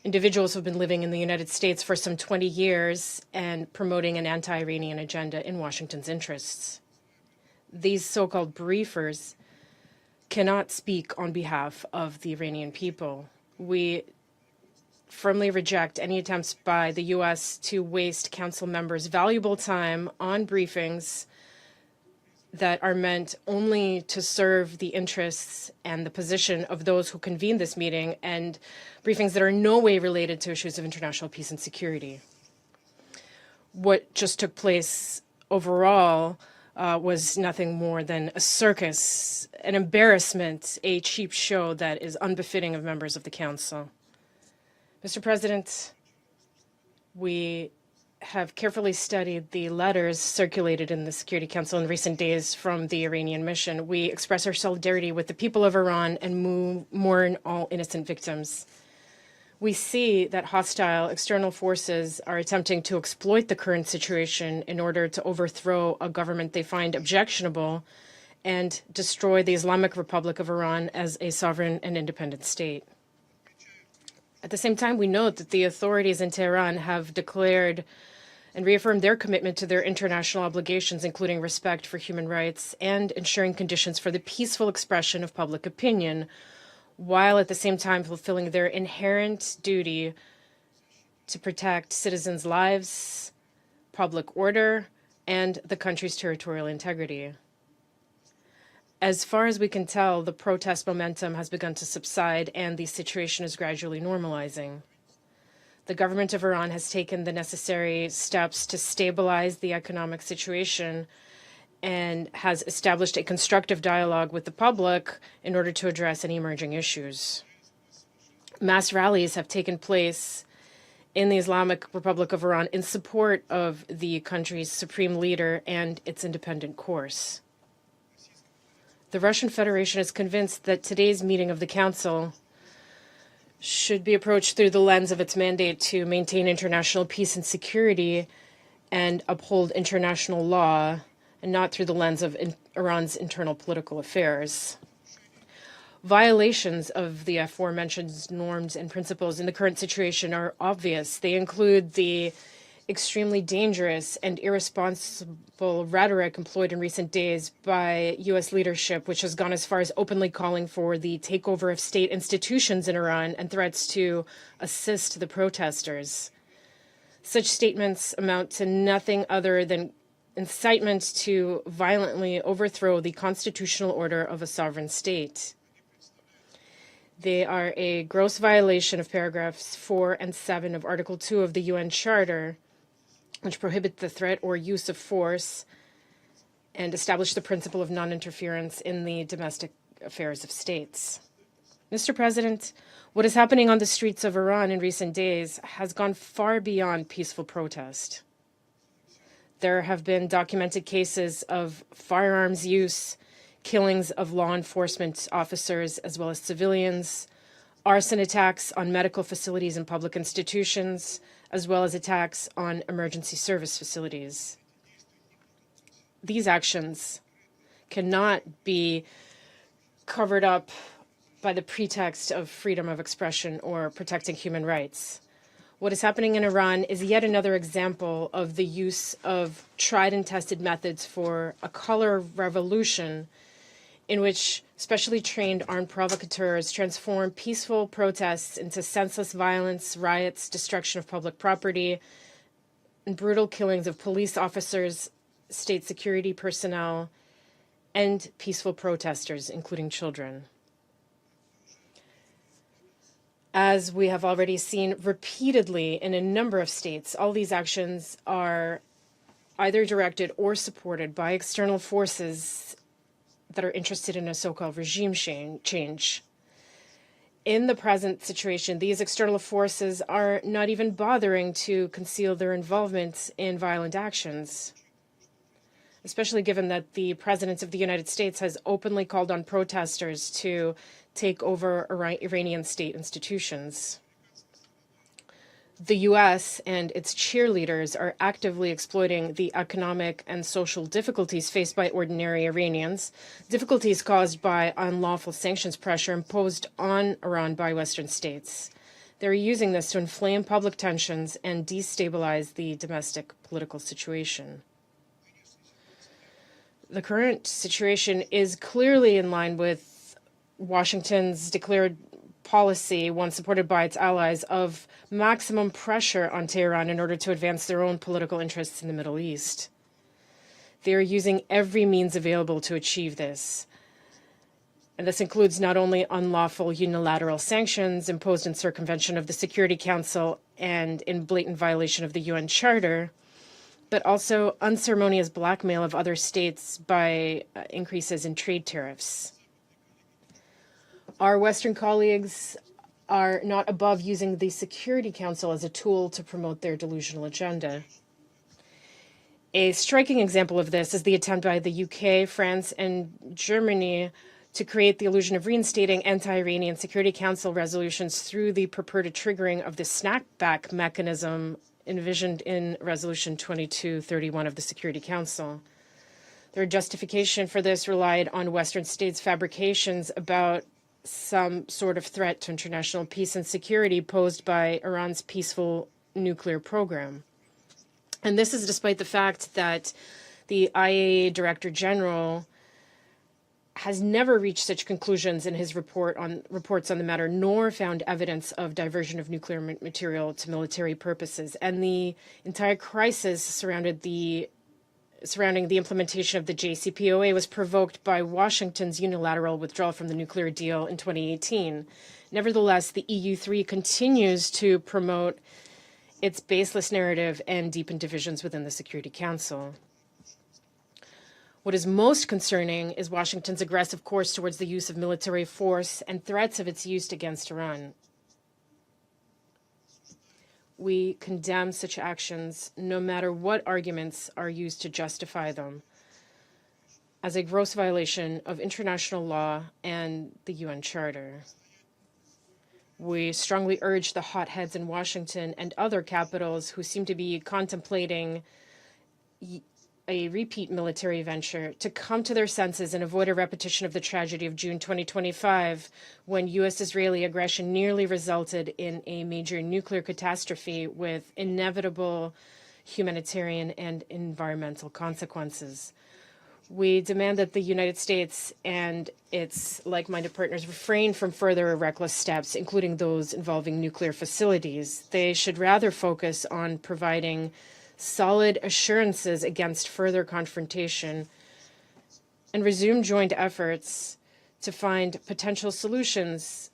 individuals who have been living in the United States for some 20 years and promoting an anti-Iranian agenda in Washington's interests. These so-called briefers cannot speak on behalf of the Iranian people. We firmly reject any attempts by the U.S. to waste council members' valuable time on briefings that are meant only to serve the interests and the position of those who convened this meeting, and briefings that are in no way related to issues of international peace and security. What just took place overall was nothing more than a circus, an embarrassment, a cheap show that is unbefitting of members of the Council. Mr. President, we have carefully studied the letters circulated in the Security Council in recent days from the Iranian mission. We express our solidarity with the people of Iran and mourn all innocent victims. We see that hostile external forces are attempting to exploit the current situation in order to overthrow a government they find objectionable and destroy the Islamic Republic of Iran as a sovereign and independent state. At the same time, we note that the authorities in Tehran have declared and reaffirmed their commitment to their international obligations, including respect for human rights and ensuring conditions for the peaceful expression of public opinion, while at the same time fulfilling their inherent duty to protect citizens' lives, public order, and the country's territorial integrity. As far as we can tell, the protest momentum has begun to subside and the situation is gradually normalizing. The government of Iran has taken the necessary steps to stabilize the economic situation and has established a constructive dialogue with the public in order to address any emerging issues. Mass rallies have taken place in the Islamic Republic of Iran in support of the country's supreme leader and its independent course. The Russian Federation is convinced that today's meeting of the Council should be approached through the lens of its mandate to maintain international peace and security and uphold international law, and not through the lens of Iran's internal political affairs. Violations of the aforementioned norms and principles in the current situation are obvious. They include the extremely dangerous and irresponsible rhetoric employed in recent days by U.S. leadership, which has gone as far as openly calling for the takeover of state institutions in Iran and threats to assist the protesters. Such statements amount to nothing other than incitement to violently overthrow the constitutional order of a sovereign state. They are a gross violation of paragraphs 4 and 7 of Article 2 of the UN Charter, which prohibit the threat or use of force and establish the principle of non-interference in the domestic affairs of states. Mr. President, what is happening on the streets of Iran in recent days has gone far beyond peaceful protest. There have been documented cases of firearms use, killings of law enforcement officers as well as civilians, arson attacks on medical facilities and public institutions, as well as attacks on emergency service facilities. These actions cannot be covered up by the pretext of freedom of expression or protecting human rights. What is happening in Iran is yet another example of the use of tried and tested methods for a color revolution in which specially trained armed provocateurs transform peaceful protests into senseless violence, riots, destruction of public property, and brutal killings of police officers, state security personnel, and peaceful protesters, including children. As we have already seen repeatedly in a number of states, all these actions are either directed or supported by external forces that are interested in a so-called regime change. In the present situation, these external forces are not even bothering to conceal their involvement in violent actions, especially given that the President of the United States has openly called on protesters to take over Iranian state institutions. The U.S. and its cheerleaders are actively exploiting the economic and social difficulties faced by ordinary Iranians, difficulties caused by unlawful sanctions pressure imposed on Iran by Western states. They're using this to inflame public tensions and destabilize the domestic political situation. The current situation is clearly in line with Washington's declared policy, one supported by its allies, of maximum pressure on Tehran in order to advance their own political interests in the Middle East. They are using every means available to achieve this. And this includes not only unlawful unilateral sanctions imposed in circumvention of the Security Council and in blatant violation of the UN Charter, but also unceremonious blackmail of other states by increases in trade tariffs. Our Western colleagues are not above using the Security Council as a tool to promote their delusional agenda. A striking example of this is the attempt by the UK, France, and Germany to create the illusion of reinstating anti-Iranian Security Council resolutions through the purported triggering of the snapback mechanism envisioned in Resolution 2231 of the Security Council. Their justification for this relied on Western states' fabrications about some sort of threat to international peace and security posed by Iran's peaceful nuclear program. And this is despite the fact that the IAEA Director General has never reached such conclusions in his reports on the matter, nor found evidence of diversion of nuclear material to military purposes. And the entire crisis surrounding the implementation of the JCPOA was provoked by Washington's unilateral withdrawal from the nuclear deal in 2018. Nevertheless, the EU3 continues to promote its baseless narrative and deepen divisions within the Security Council. What is most concerning is Washington's aggressive course towards the use of military force and threats of its use against Iran. We condemn such actions, no matter what arguments are used to justify them, as a gross violation of international law and the UN Charter. We strongly urge the hotheads in Washington and other capitals who seem to be contemplating a repeat military venture to come to their senses and avoid a repetition of the tragedy of June 2025, when U.S.-Israeli aggression nearly resulted in a major nuclear catastrophe with inevitable humanitarian and environmental consequences. We demand that the United States and its like-minded partners refrain from further reckless steps, including those involving nuclear facilities. They should rather focus on providing solid assurances against further confrontation and resume joint efforts to find potential solutions.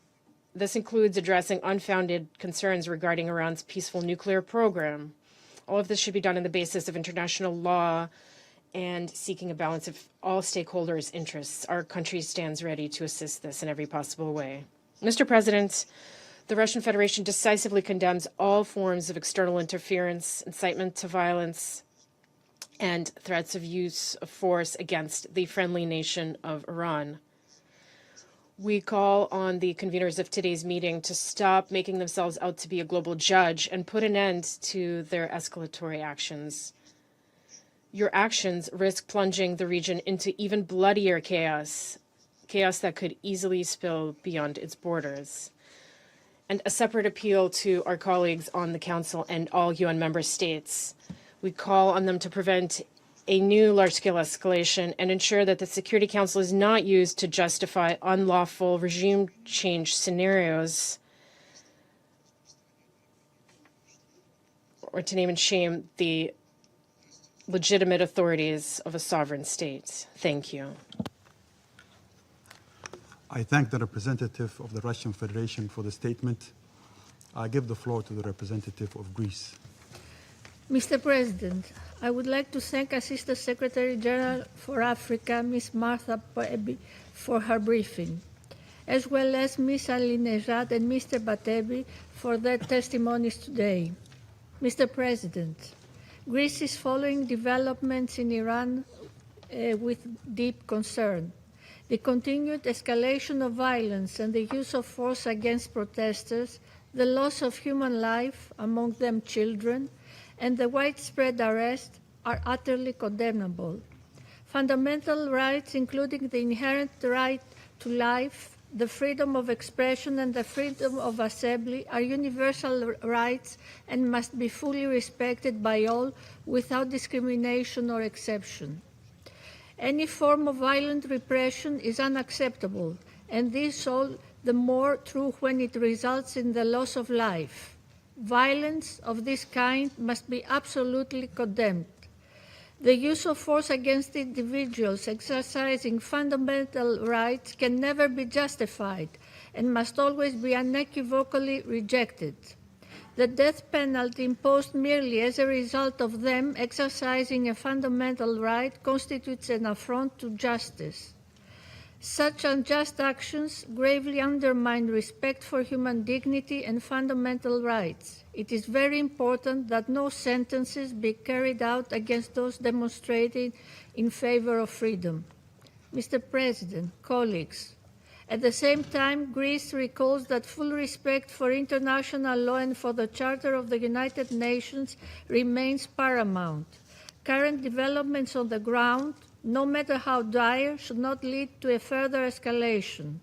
This includes addressing unfounded concerns regarding Iran's peaceful nuclear program. All of this should be done on the basis of international law and seeking a balance of all stakeholders' interests. Our country stands ready to assist this in every possible way. Mr. President, the Russian Federation decisively condemns all forms of external interference, incitement to violence, and threats of use of force against the friendly nation of Iran. We call on the conveners of today's meeting to stop making themselves out to be a global judge and put an end to their escalatory actions. Your actions risk plunging the region into even bloodier chaos that could easily spill beyond its borders. and a separate appeal to our colleagues on the Council and all UN member states. We call on them to prevent a new large-scale escalation and ensure that the Security Council is not used to justify unlawful regime change scenarios or to name and shame the legitimate authorities of a sovereign state. Thank you. I thank the representative of the Russian Federation for the statement. I give the floor to the representative of Greece. Mr. President, I would like to thank Assistant Secretary General for Africa, Ms. Martha Poebi, for her briefing, as well as Ms. Alinejad and Mr. Batebi for their testimonies today. Mr. President, Greece is following developments in Iran with deep concern. The continued escalation of violence and the use of force against protesters, the loss of human life, among them children, and the widespread arrest are utterly condemnable. Fundamental rights, including the inherent right to life, the freedom of expression, and the freedom of assembly, are universal rights and must be fully respected by all without discrimination or exception. Any form of violent repression is unacceptable, and this all the more true when it results in the loss of life. Violence of this kind must be absolutely condemned. The use of force against individuals exercising fundamental rights can never be justified and must always be unequivocally rejected. The death penalty imposed merely as a result of them exercising a fundamental right constitutes an affront to justice. Such unjust actions gravely undermine respect for human dignity and fundamental rights. It is very important that no sentences be carried out against those demonstrating in favor of freedom. Mr. President, colleagues, at the same time, Greece recalls that full respect for international law and for the Charter of the United Nations remains paramount. Current developments on the ground, no matter how dire, should not lead to a further escalation.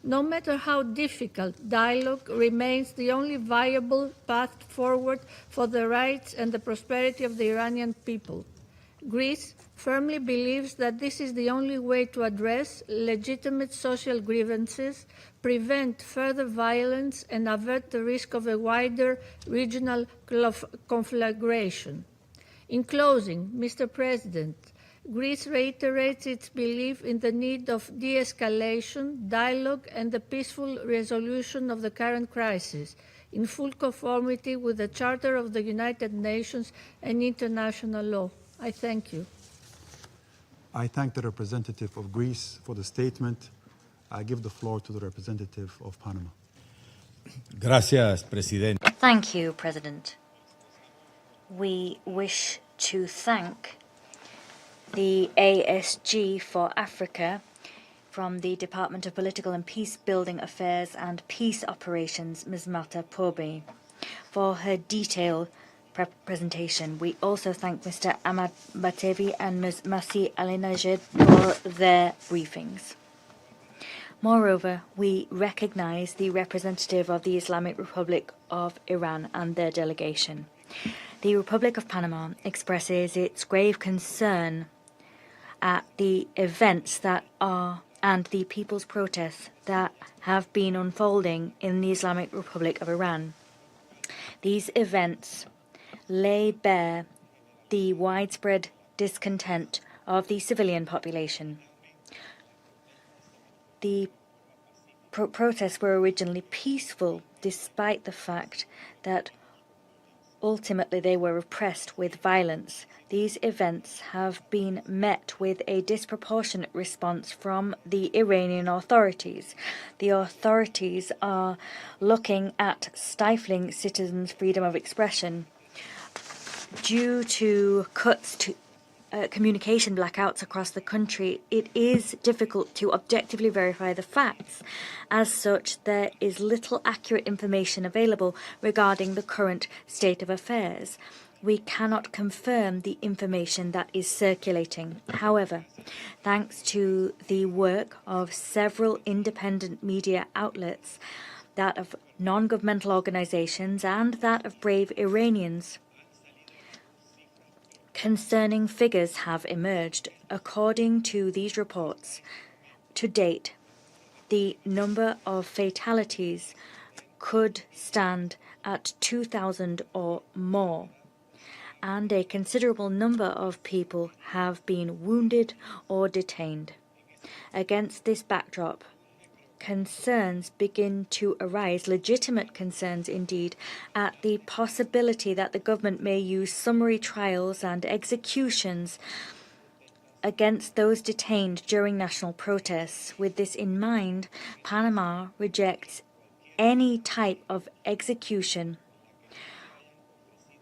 No matter how difficult, dialogue remains the only viable path forward for the rights and the prosperity of the Iranian people. Greece firmly believes that this is the only way to address legitimate social grievances, prevent further violence, and avert the risk of a wider regional conflagration. In closing, Mr. President, Greece reiterates its belief in the need of de-escalation, dialogue, and the peaceful resolution of the current crisis, in full conformity with the Charter of the United Nations and international law. I thank you. I thank the representative of Greece for the statement. I give the floor to the representative of Panama. Gracias, Presidente. Thank you, President. We wish to thank the ASG for Africa from the Department of Political and Peace Building Affairs and Peace Operations, Ms. Marta Pobe, for her detailed presentation. We also thank Mr. Ahmad Batevi and Ms. Masih Alinejad for their briefings. Moreover, we recognize the representative of the Islamic Republic of Iran and their delegation. The Republic of Panama expresses its grave concern at the events that are and the people's protests that have been unfolding in the Islamic Republic of Iran. These events lay bare the widespread discontent of the civilian population. The protests were originally peaceful, despite the fact that ultimately they were repressed with violence. These events have been met with a disproportionate response from the Iranian authorities. The authorities are looking at stifling citizens' freedom of expression. Due to cuts to communication blackouts across the country, it is difficult to objectively verify the facts. As such, there is little accurate information available regarding the current state of affairs. We cannot confirm the information that is circulating. However, thanks to the work of several independent media outlets, that of non-governmental organizations, and that of brave Iranians. Concerning figures have emerged. According to these reports, to date, the number of fatalities could stand at 2,000 or more, and a considerable number of people have been wounded or detained. Against this backdrop, concerns begin to arise, legitimate concerns indeed, at the possibility that the government may use summary trials and executions against those detained during national protests. With this in mind, Panama rejects any type of execution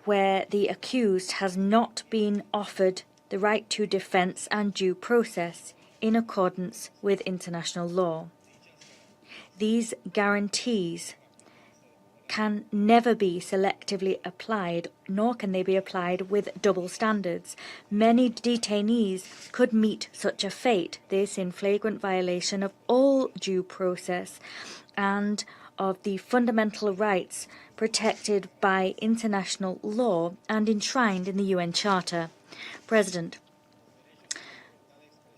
where the accused has not been offered the right to defense and due process in accordance with international law. These guarantees can never be selectively applied, nor can they be applied with double standards. Many detainees could meet such a fate, this in flagrant violation of all due process and of the fundamental rights protected by international law and enshrined in the UN Charter. President,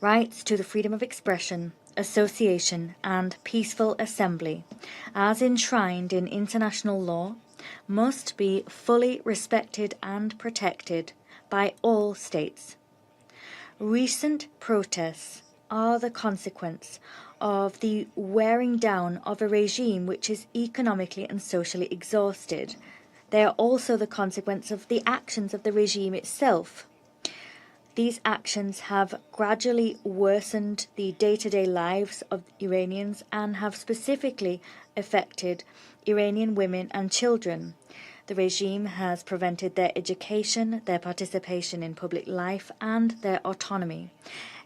rights to the freedom of expression, association and peaceful assembly, as enshrined in international law, must be fully respected and protected by all states. Recent protests are the consequence of the wearing down of a regime which is economically and socially exhausted. They are also the consequence of the actions of the regime itself. These actions have gradually worsened the day-to-day lives of Iranians and have specifically affected Iranian women and children. The regime has prevented their education, their participation in public life, and their autonomy.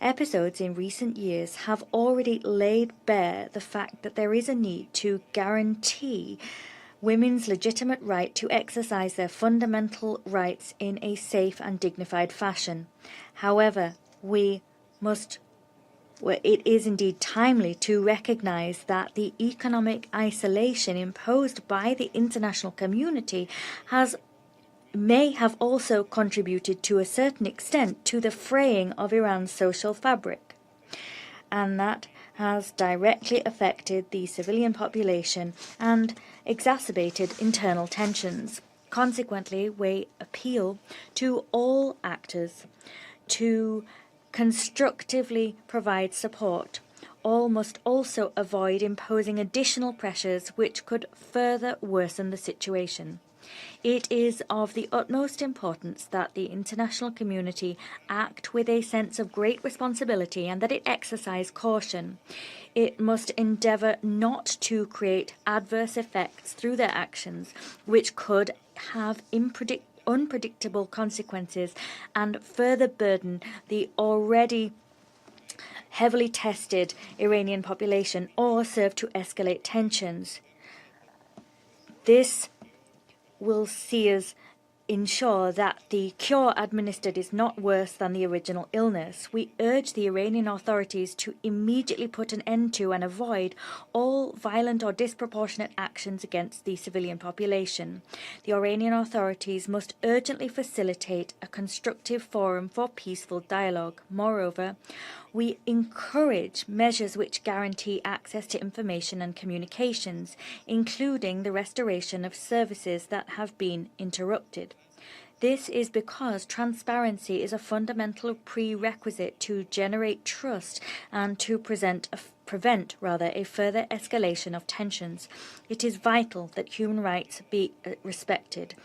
Episodes in recent years have already laid bare the fact that there is a need to guarantee women's legitimate right to exercise their fundamental rights in a safe and dignified fashion. However, it is indeed timely to recognize that the economic isolation imposed by the international community may have also contributed to a certain extent to the fraying of Iran's social fabric, and that has directly affected the civilian population and exacerbated internal tensions. Consequently, we appeal to all actors to constructively provide support. All must also avoid imposing additional pressures which could further worsen the situation. It is of the utmost importance that the international community act with a sense of great responsibility and that it exercise caution. It must endeavour not to create adverse effects through their actions, which could have unpredictable consequences and further burden the already heavily tested Iranian population or serve to escalate tensions. This will see us ensure that the cure administered is not worse than the original illness. We urge the Iranian authorities to immediately put an end to and avoid all violent or disproportionate actions against the civilian population. The Iranian authorities must urgently facilitate a constructive forum for peaceful dialogue. Moreover, we encourage measures which guarantee access to information and communications, including the restoration of services that have been interrupted. This is because transparency is a fundamental prerequisite to generate trust and to prevent a further escalation of tensions. It is vital that human rights be respected.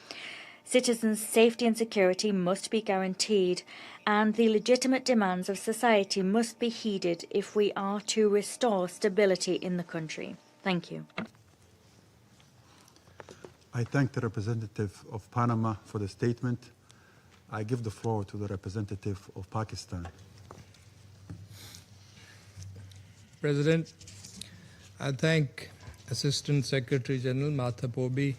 Citizens' safety and security must be guaranteed, and the legitimate demands of society must be heeded if we are to restore stability in the country. Thank you. I thank the representative of Panama for the statement. I give the floor to the representative of Pakistan. President, I thank Assistant Secretary General Martha Poby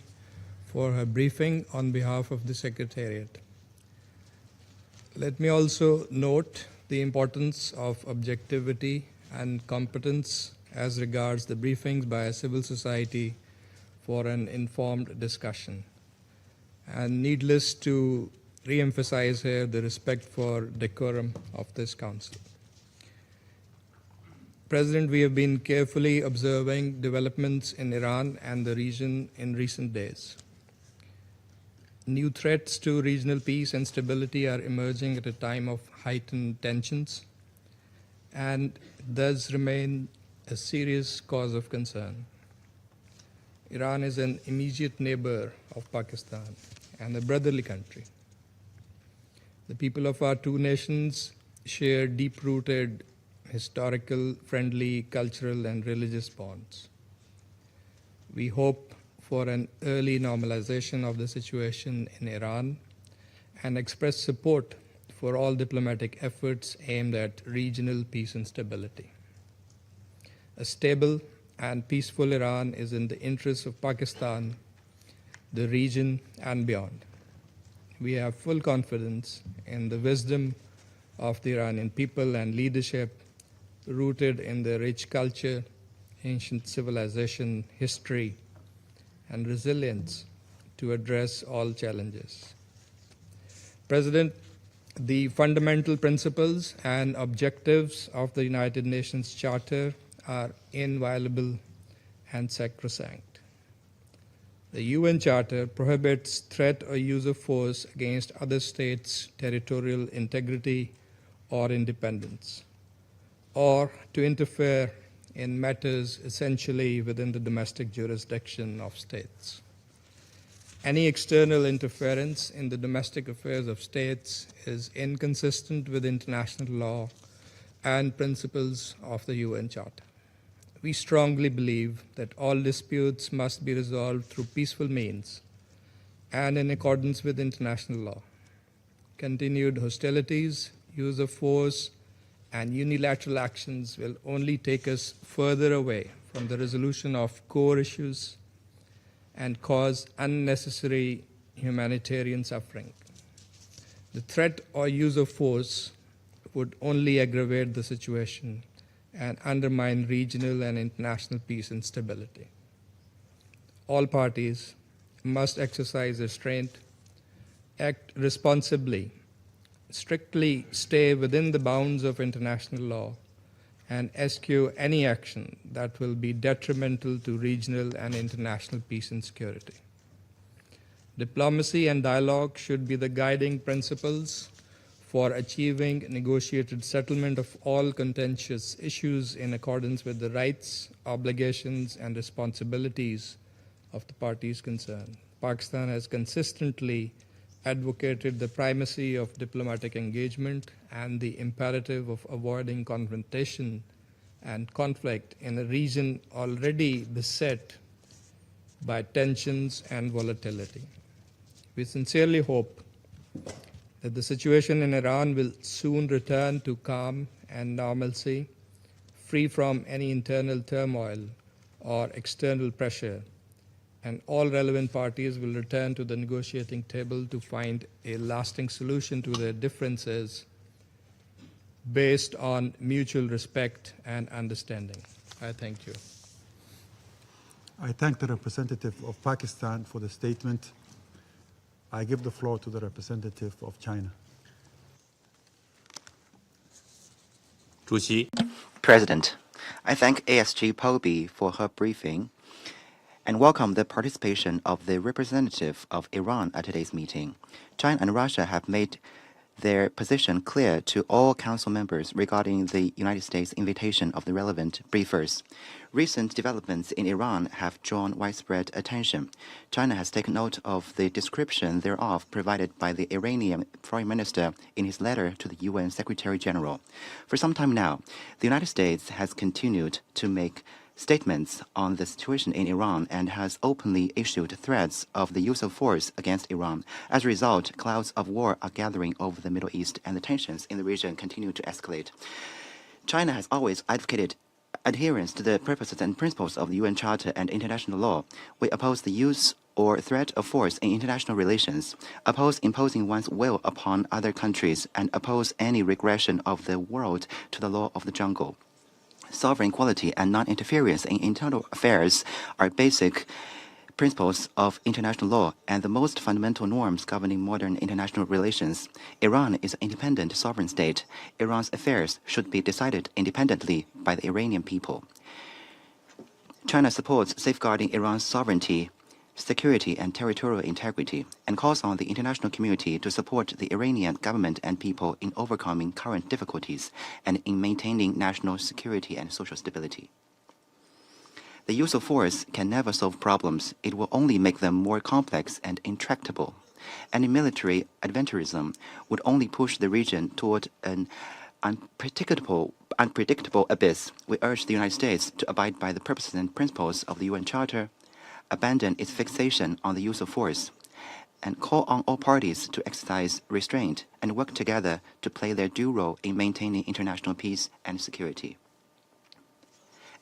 for her briefing on behalf of the Secretariat. Let me also note the importance of objectivity and competence as regards the briefings by a civil society for an informed discussion. And needless to re-emphasize here the respect for decorum of this Council. President, we have been carefully observing developments in Iran and the region in recent days. New threats to regional peace and stability are emerging at a time of heightened tensions and thus remain a serious cause of concern. Iran is an immediate neighbor of Pakistan and a brotherly country. The people of our two nations share deep-rooted historical, friendly, cultural, and religious bonds. We hope for an early normalization of the situation in Iran and express support for all diplomatic efforts aimed at regional peace and stability. A stable and peaceful Iran is in the interests of Pakistan, the region, and beyond. We have full confidence in the wisdom of the Iranian people and leadership rooted in their rich culture, ancient civilization, history, and resilience to address all challenges. President, the fundamental principles and objectives of the United Nations Charter are inviolable and sacrosanct. The UN Charter prohibits threat or use of force against other states' territorial integrity or independence, or to interfere in matters essentially within the domestic jurisdiction of states. Any external interference in the domestic affairs of states is inconsistent with international law and principles of the UN Charter. We strongly believe that all disputes must be resolved through peaceful means and in accordance with international law. Continued hostilities, use of force, and unilateral actions will only take us further away from the resolution of core issues and cause unnecessary humanitarian suffering. The threat or use of force would only aggravate the situation and undermine regional and international peace and stability. All parties must exercise restraint, act responsibly, strictly stay within the bounds of international law, and eschew any action that will be detrimental to regional and international peace and security. Diplomacy and dialogue should be the guiding principles for achieving negotiated settlement of all contentious issues in accordance with the rights, obligations, and responsibilities of the parties concerned. Pakistan has consistently advocated the primacy of diplomatic engagement and the imperative of avoiding confrontation and conflict in a region already beset by tensions and volatility. We sincerely hope that the situation in Iran will soon return to calm and normalcy, free from any internal turmoil or external pressure, and all relevant parties will return to the negotiating table to find a lasting solution to their differences based on mutual respect and understanding. I thank you. I thank the representative of Pakistan for the statement. I give the floor to the representative of China. President, I thank ASG Poby for her briefing and welcome the participation of the representative of Iran at today's meeting. China and Russia have made their position clear to all Council members regarding the United States invitation of the relevant briefers. Recent developments in Iran have drawn widespread attention. China has taken note of the description thereof provided by the Iranian Foreign Minister in his letter to the UN Secretary General. For some time now, the United States has continued to make statements on the situation in Iran and has openly issued threats of the use of force against Iran. As a result, clouds of war are gathering over the Middle East and the tensions in the region continue to escalate. China has always advocated adherence to the purposes and principles of the UN Charter and international law. We oppose the use or threat of force in international relations, oppose imposing one's will upon other countries, and oppose any regression of the world to the law of the jungle. Sovereign equality and non-interference in internal affairs are basic principles of international law and the most fundamental norms governing modern international relations. Iran is an independent sovereign state. Iran's affairs should be decided independently by the Iranian people. China supports safeguarding Iran's sovereignty, security, and territorial integrity, and calls on the international community to support the Iranian government and people in overcoming current difficulties and in maintaining national security and social stability. The use of force can never solve problems. It will only make them more complex and intractable. Any military adventurism would only push the region toward an unpredictable abyss. We urge the United States to abide by the purposes and principles of the UN Charter, abandon its fixation on the use of force, and call on all parties to exercise restraint and work together to play their due role in maintaining international peace and security.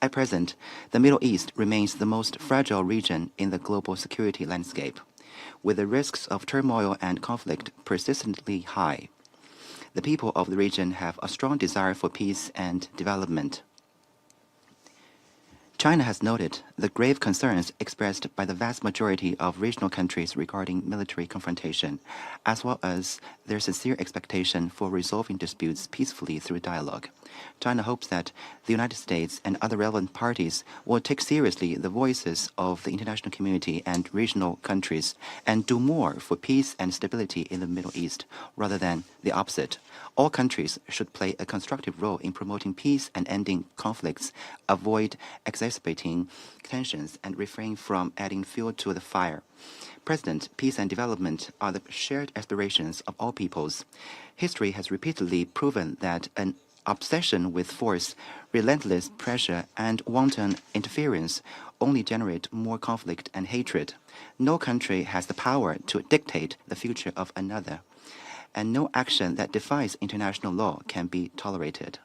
At present, the Middle East remains the most fragile region in the global security landscape, with the risks of turmoil and conflict persistently high. The people of the region have a strong desire for peace and development. China has noted the grave concerns expressed by the vast majority of regional countries regarding military confrontation, as well as their sincere expectation for resolving disputes peacefully through dialogue. China hopes that the United States and other relevant parties will take seriously the voices of the international community and regional countries and do more for peace and stability in the Middle East, rather than the opposite. All countries should play a constructive role in promoting peace and ending conflicts, avoid exacerbating tensions, and refrain from adding fuel to the fire. President, peace and development are the shared aspirations of all peoples. History has repeatedly proven that an obsession with force, relentless pressure, and wanton interference only generate more conflict and hatred. No country has the power to dictate the future of another, and no action that defies international law can be tolerated.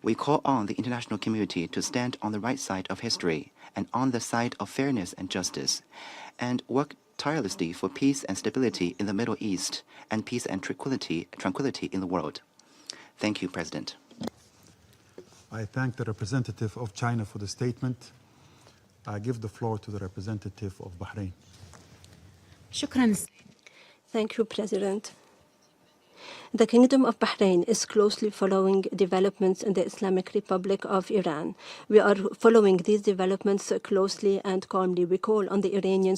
We call on the international community to stand on the right side of history and on the side of fairness and justice, and work tirelessly for peace and stability in the Middle East and peace and tranquility in the world. Thank you, President. I thank the representative of China for the statement. I give the floor to the representative of Bahrain. Thank you, President. The Kingdom of Bahrain is closely following developments in the Islamic Republic of Iran. We are following these developments closely and calmly. We call on the Iranian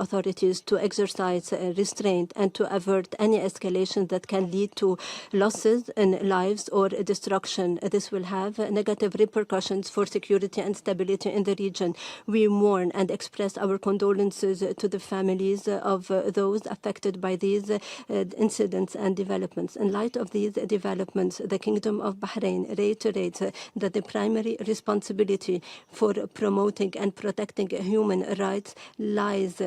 authorities to exercise restraint and to avert any escalation that can lead to losses in lives or destruction. This will have negative repercussions for security and stability in the region. We mourn and express our condolences to the families of those affected by these incidents and developments. In light of these developments, the Kingdom of Bahrain reiterates that the primary responsibility for promoting and protecting human rights lies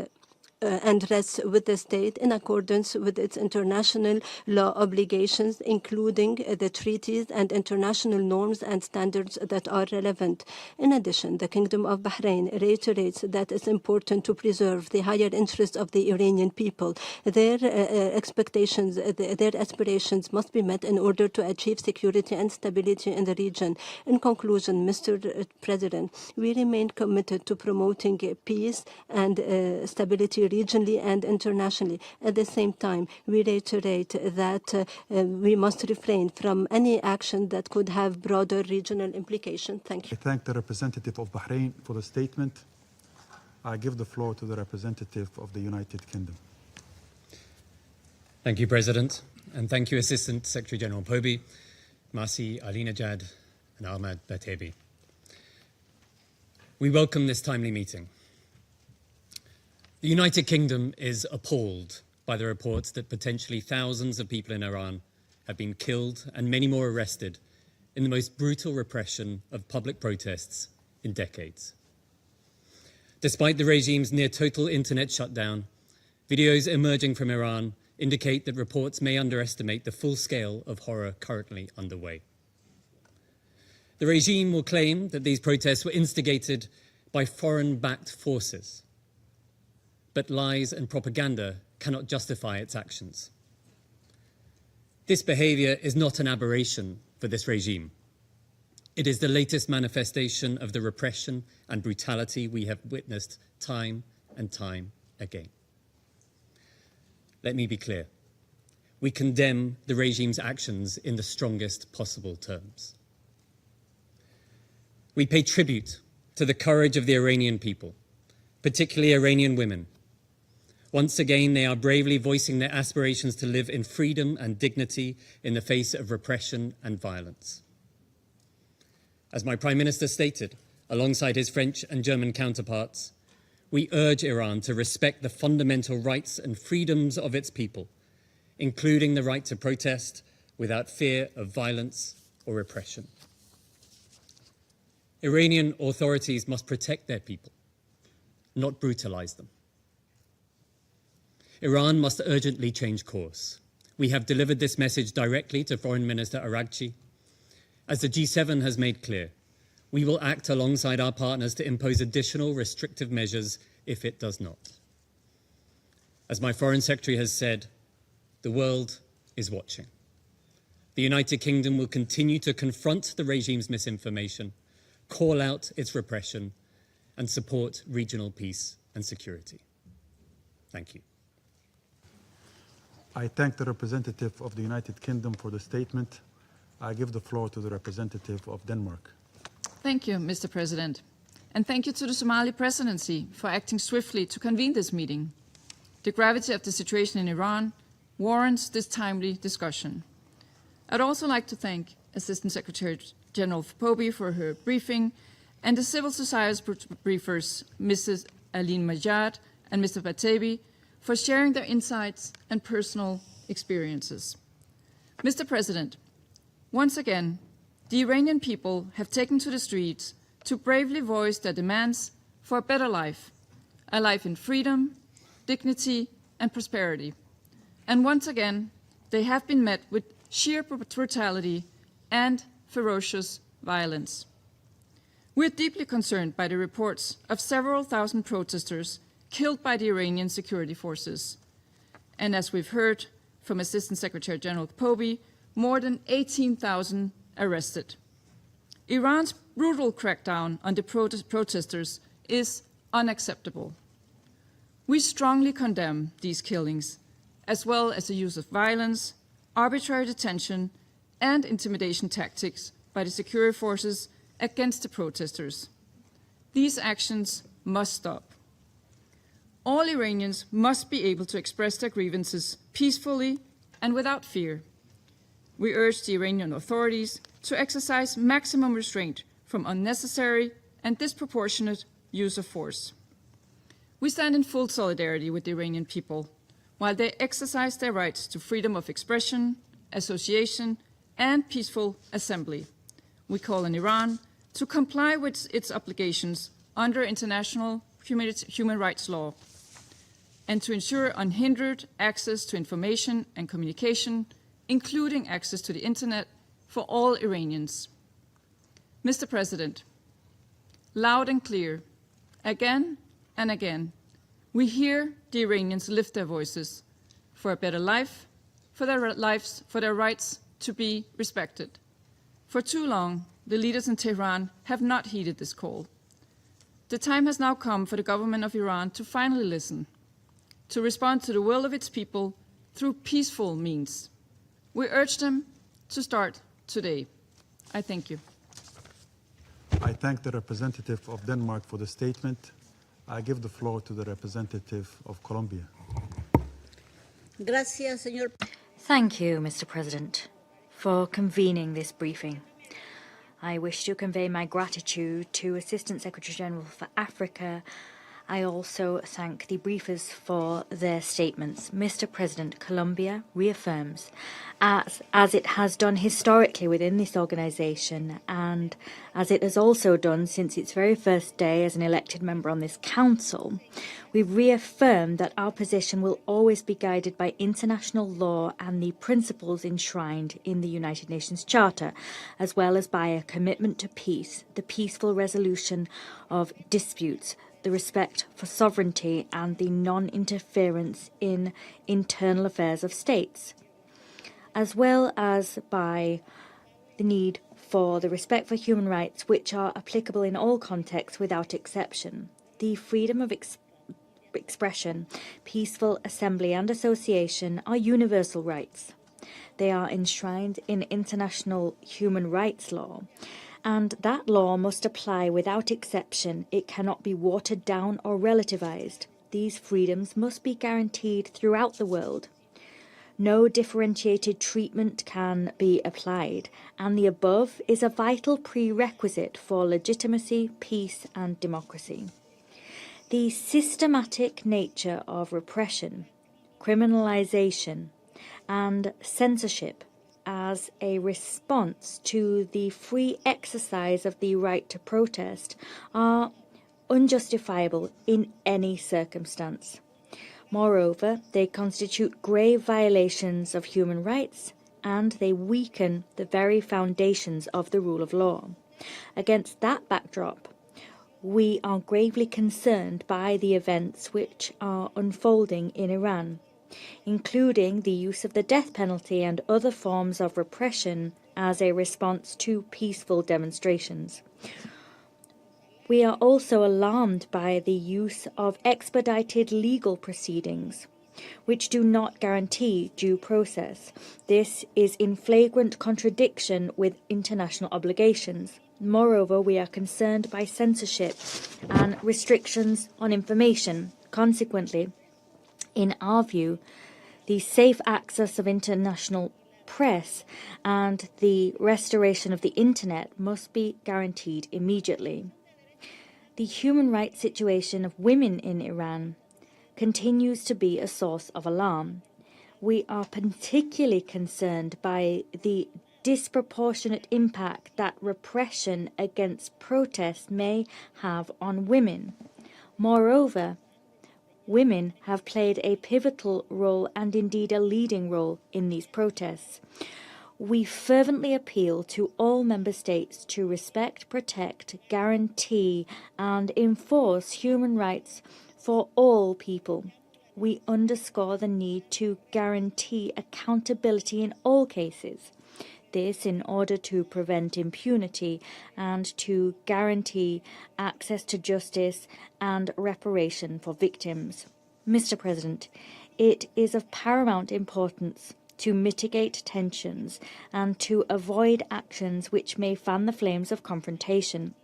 and rests with the state in accordance with its international law obligations, including the treaties and international norms and standards that are relevant. In addition, the Kingdom of Bahrain reiterates that it's important to preserve the higher interests of the Iranian people. Their expectations, their aspirations must be met in order to achieve security and stability in the region. In conclusion, Mr. President, we remain committed to promoting peace and stability regionally and internationally. At the same time, we reiterate that we must refrain from any action that could have broader regional implications. Thank you. I thank the representative of Bahrain for the statement. I give the floor to the representative of the United Kingdom. Thank you, President, and thank you, Assistant Secretary General Pobi, Masih, Alinejad, and Ahmad Batebi. We welcome this timely meeting. The United Kingdom is appalled by the reports that potentially thousands of people in Iran have been killed and many more arrested in the most brutal repression of public protests in decades. Despite the regime's near-total internet shutdown, videos emerging from Iran indicate that reports may underestimate the full scale of horror currently underway. The regime will claim that these protests were instigated by foreign-backed forces, but lies and propaganda cannot justify its actions. This behavior is not an aberration for this regime. It is the latest manifestation of the repression and brutality we have witnessed time and time again. Let me be clear. We condemn the regime's actions in the strongest possible terms. We pay tribute to the courage of the Iranian people, particularly Iranian women. Once again, they are bravely voicing their aspirations to live in freedom and dignity in the face of repression and violence. As my Prime Minister stated, alongside his French and German counterparts, we urge Iran to respect the fundamental rights and freedoms of its people, including the right to protest without fear of violence or repression. Iranian authorities must protect their people, not brutalize them. Iran must urgently change course. We have delivered this message directly to Foreign Minister Araghchi. As the G7 has made clear, we will act alongside our partners to impose additional restrictive measures if it does not. As my Foreign Secretary has said, the world is watching. The United Kingdom will continue to confront the regime's misinformation, call out its repression, and support regional peace and security. Thank you. I thank the representative of the United Kingdom for the statement. I give the floor to the representative of Denmark. Thank you, Mr. President. And thank you to the Somali presidency for acting swiftly to convene this meeting. The gravity of the situation in Iran warrants this timely discussion. I'd also like to thank Assistant Secretary General Pobi for her briefing and the civil society briefers, Mrs. Alinejad and Mr. Batebi, for sharing their insights and personal experiences. Mr. President, once again, the Iranian people have taken to the streets to bravely voice their demands for a better life, a life in freedom, dignity, and prosperity. And once again, they have been met with sheer brutality and ferocious violence. We're deeply concerned by the reports of several thousand protesters killed by the Iranian security forces. And as we've heard from Assistant Secretary General Pobi, more than 18,000 arrested. Iran's brutal crackdown on the protesters is unacceptable. We strongly condemn these killings, as well as the use of violence, arbitrary detention, and intimidation tactics by the security forces against the protesters. These actions must stop. All Iranians must be able to express their grievances peacefully and without fear. We urge the Iranian authorities to exercise maximum restraint from unnecessary and disproportionate use of force. We stand in full solidarity with the Iranian people while they exercise their rights to freedom of expression, association, and peaceful assembly. We call on Iran to comply with its obligations under international human rights law and to ensure unhindered access to information and communication, including access to the internet, for all Iranians. Mr. President, loud and clear, again and again, we hear the Iranians lift their voices for a better life, for their lives, for their rights to be respected. For too long, the leaders in Tehran have not heeded this call. The time has now come for the government of Iran to finally listen, to respond to the will of its people through peaceful means. We urge them to start today. I thank you. I thank the representative of Denmark for the statement. I give the floor to the representative of Colombia. Gracias, señor. Thank you, Mr. President, for convening this briefing. I wish to convey my gratitude to Assistant Secretary General for Africa. I also thank the briefers for their statements. Mr. President, Colombia reaffirms, as it has done historically within this organisation, and as it has also done since its very first day as an elected member on this council, we reaffirm that our position will always be guided by international law and the principles enshrined in the United Nations Charter, as well as by a commitment to peace, the peaceful resolution of disputes, the respect for sovereignty, and the non-interference in internal affairs of states, as well as by the need for the respect for human rights, which are applicable in all contexts without exception. The freedom of expression, peaceful assembly and association are universal rights. They are enshrined in international human rights law, and that law must apply without exception. It cannot be watered down or relativized. These freedoms must be guaranteed throughout the world. No differentiated treatment can be applied, and the above is a vital prerequisite for legitimacy, peace, and democracy. The systematic nature of repression, criminalization, and censorship as a response to the free exercise of the right to protest are unjustifiable in any circumstance. Moreover, they constitute grave violations of human rights, and they weaken the very foundations of the rule of law. Against that backdrop, we are gravely concerned by the events which are unfolding in Iran, including the use of the death penalty and other forms of repression as a response to peaceful demonstrations. We are also alarmed by the use of expedited legal proceedings, which do not guarantee due process. This is in flagrant contradiction with international obligations. Moreover, we are concerned by censorship and restrictions on information. Consequently, in our view, the safe access of international press and the restoration of the internet must be guaranteed immediately. The human rights situation of women in Iran continues to be a source of alarm. We are particularly concerned by the disproportionate impact that repression against protests may have on women. Moreover, women have played a pivotal role and indeed a leading role in these protests. We fervently appeal to all member states to respect, protect, guarantee, and enforce human rights for all people. We underscore the need to guarantee accountability in all cases. This in order to prevent impunity and to guarantee access to justice and reparation for victims. Mr. President, it is of paramount importance to mitigate tensions and to avoid actions which may fan the flames of confrontation.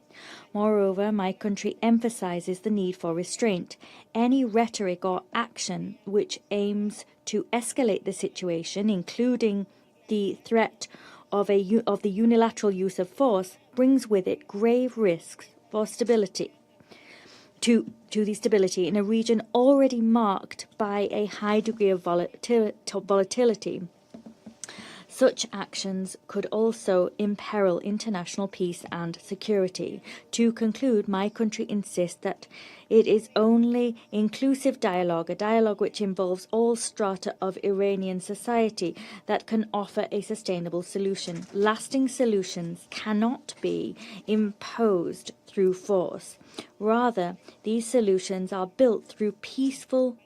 Moreover, my country emphasizes the need for restraint. Any rhetoric or action which aims to escalate the situation, including the threat of the unilateral use of force, brings with it grave risks for stability. To the stability in a region already marked by a high degree of volatility. Such actions could also imperil international peace and security. To conclude, my country insists that it is only inclusive dialogue, a dialogue which involves all strata of Iranian society, that can offer a sustainable solution. Lasting solutions cannot be imposed through force. Rather, these solutions are built through peaceful,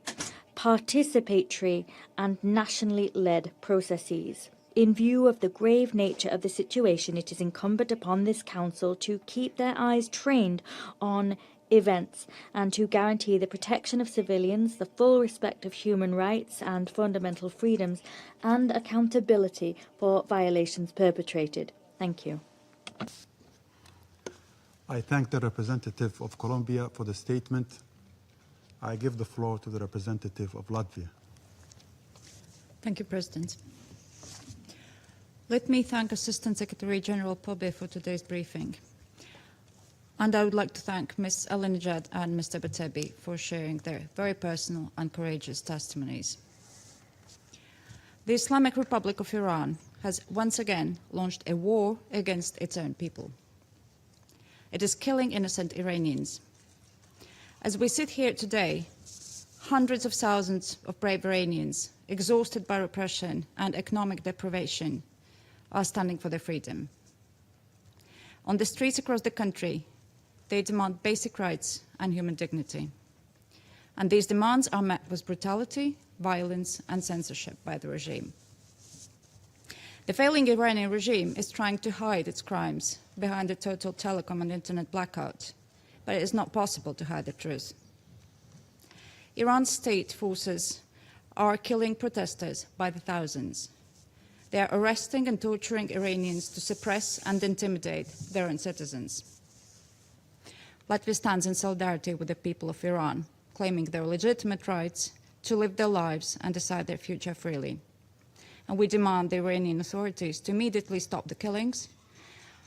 participatory, and nationally led processes. In view of the grave nature of the situation, it is incumbent upon this Council to keep their eyes trained on events and to guarantee the protection of civilians, the full respect of human rights and fundamental freedoms, and accountability for violations perpetrated. Thank you. I thank the representative of Colombia for the statement. I give the floor to the representative of Latvia. Thank you, President. Let me thank Assistant Secretary General Pobe for today's briefing. And I would like to thank Ms. Alinejad and Mr. Batebi for sharing their very personal and courageous testimonies. The Islamic Republic of Iran has once again launched a war against its own people. It is killing innocent Iranians. As we sit here today, hundreds of thousands of brave Iranians, exhausted by repression and economic deprivation, are standing for their freedom. On the streets across the country, they demand basic rights and human dignity. And these demands are met with brutality, violence, and censorship by the regime. The failing Iranian regime is trying to hide its crimes behind a total telecom and internet blackout, but it is not possible to hide the truth. Iran's state forces are killing protesters by the thousands. They are arresting and torturing Iranians to suppress and intimidate their own citizens. Latvia stands in solidarity with the people of Iran, claiming their legitimate rights to live their lives and decide their future freely. And we demand the Iranian authorities to immediately stop the killings,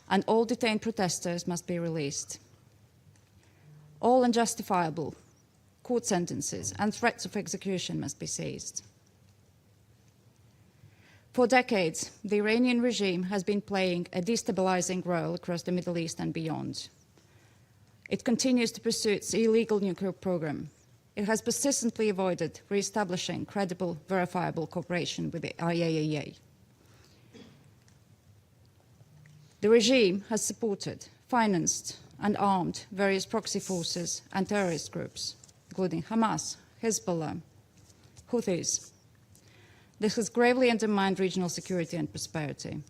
and all detained protesters must be released. All unjustifiable court sentences and threats of execution must be seized. For decades, the Iranian regime has been playing a destabilizing role across the Middle East and beyond. It continues to pursue its illegal nuclear program. It has persistently avoided re-establishing credible, verifiable cooperation with the IAEA. The regime has supported, financed, and armed various proxy forces and terrorist groups, including Hamas, Hezbollah, Houthis. This has gravely undermined regional security and prosperity.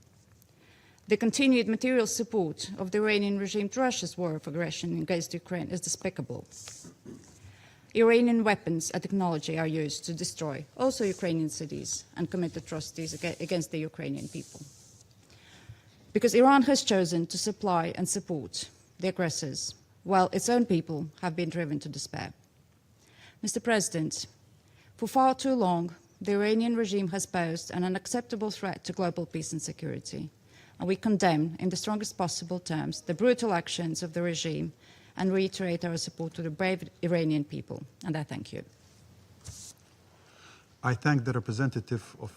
The continued material support of the Iranian regime to Russia's war of aggression against Ukraine is despicable. Iranian weapons and technology are used to destroy also Ukrainian cities and commit atrocities against the Ukrainian people. Because Iran has chosen to supply and support the aggressors, while its own people have been driven to despair. Mr. President, for far too long, the Iranian regime has posed an unacceptable threat to global peace and security, and we condemn in the strongest possible terms the brutal actions of the regime and reiterate our support to the brave Iranian people. And I thank you. I thank the representative of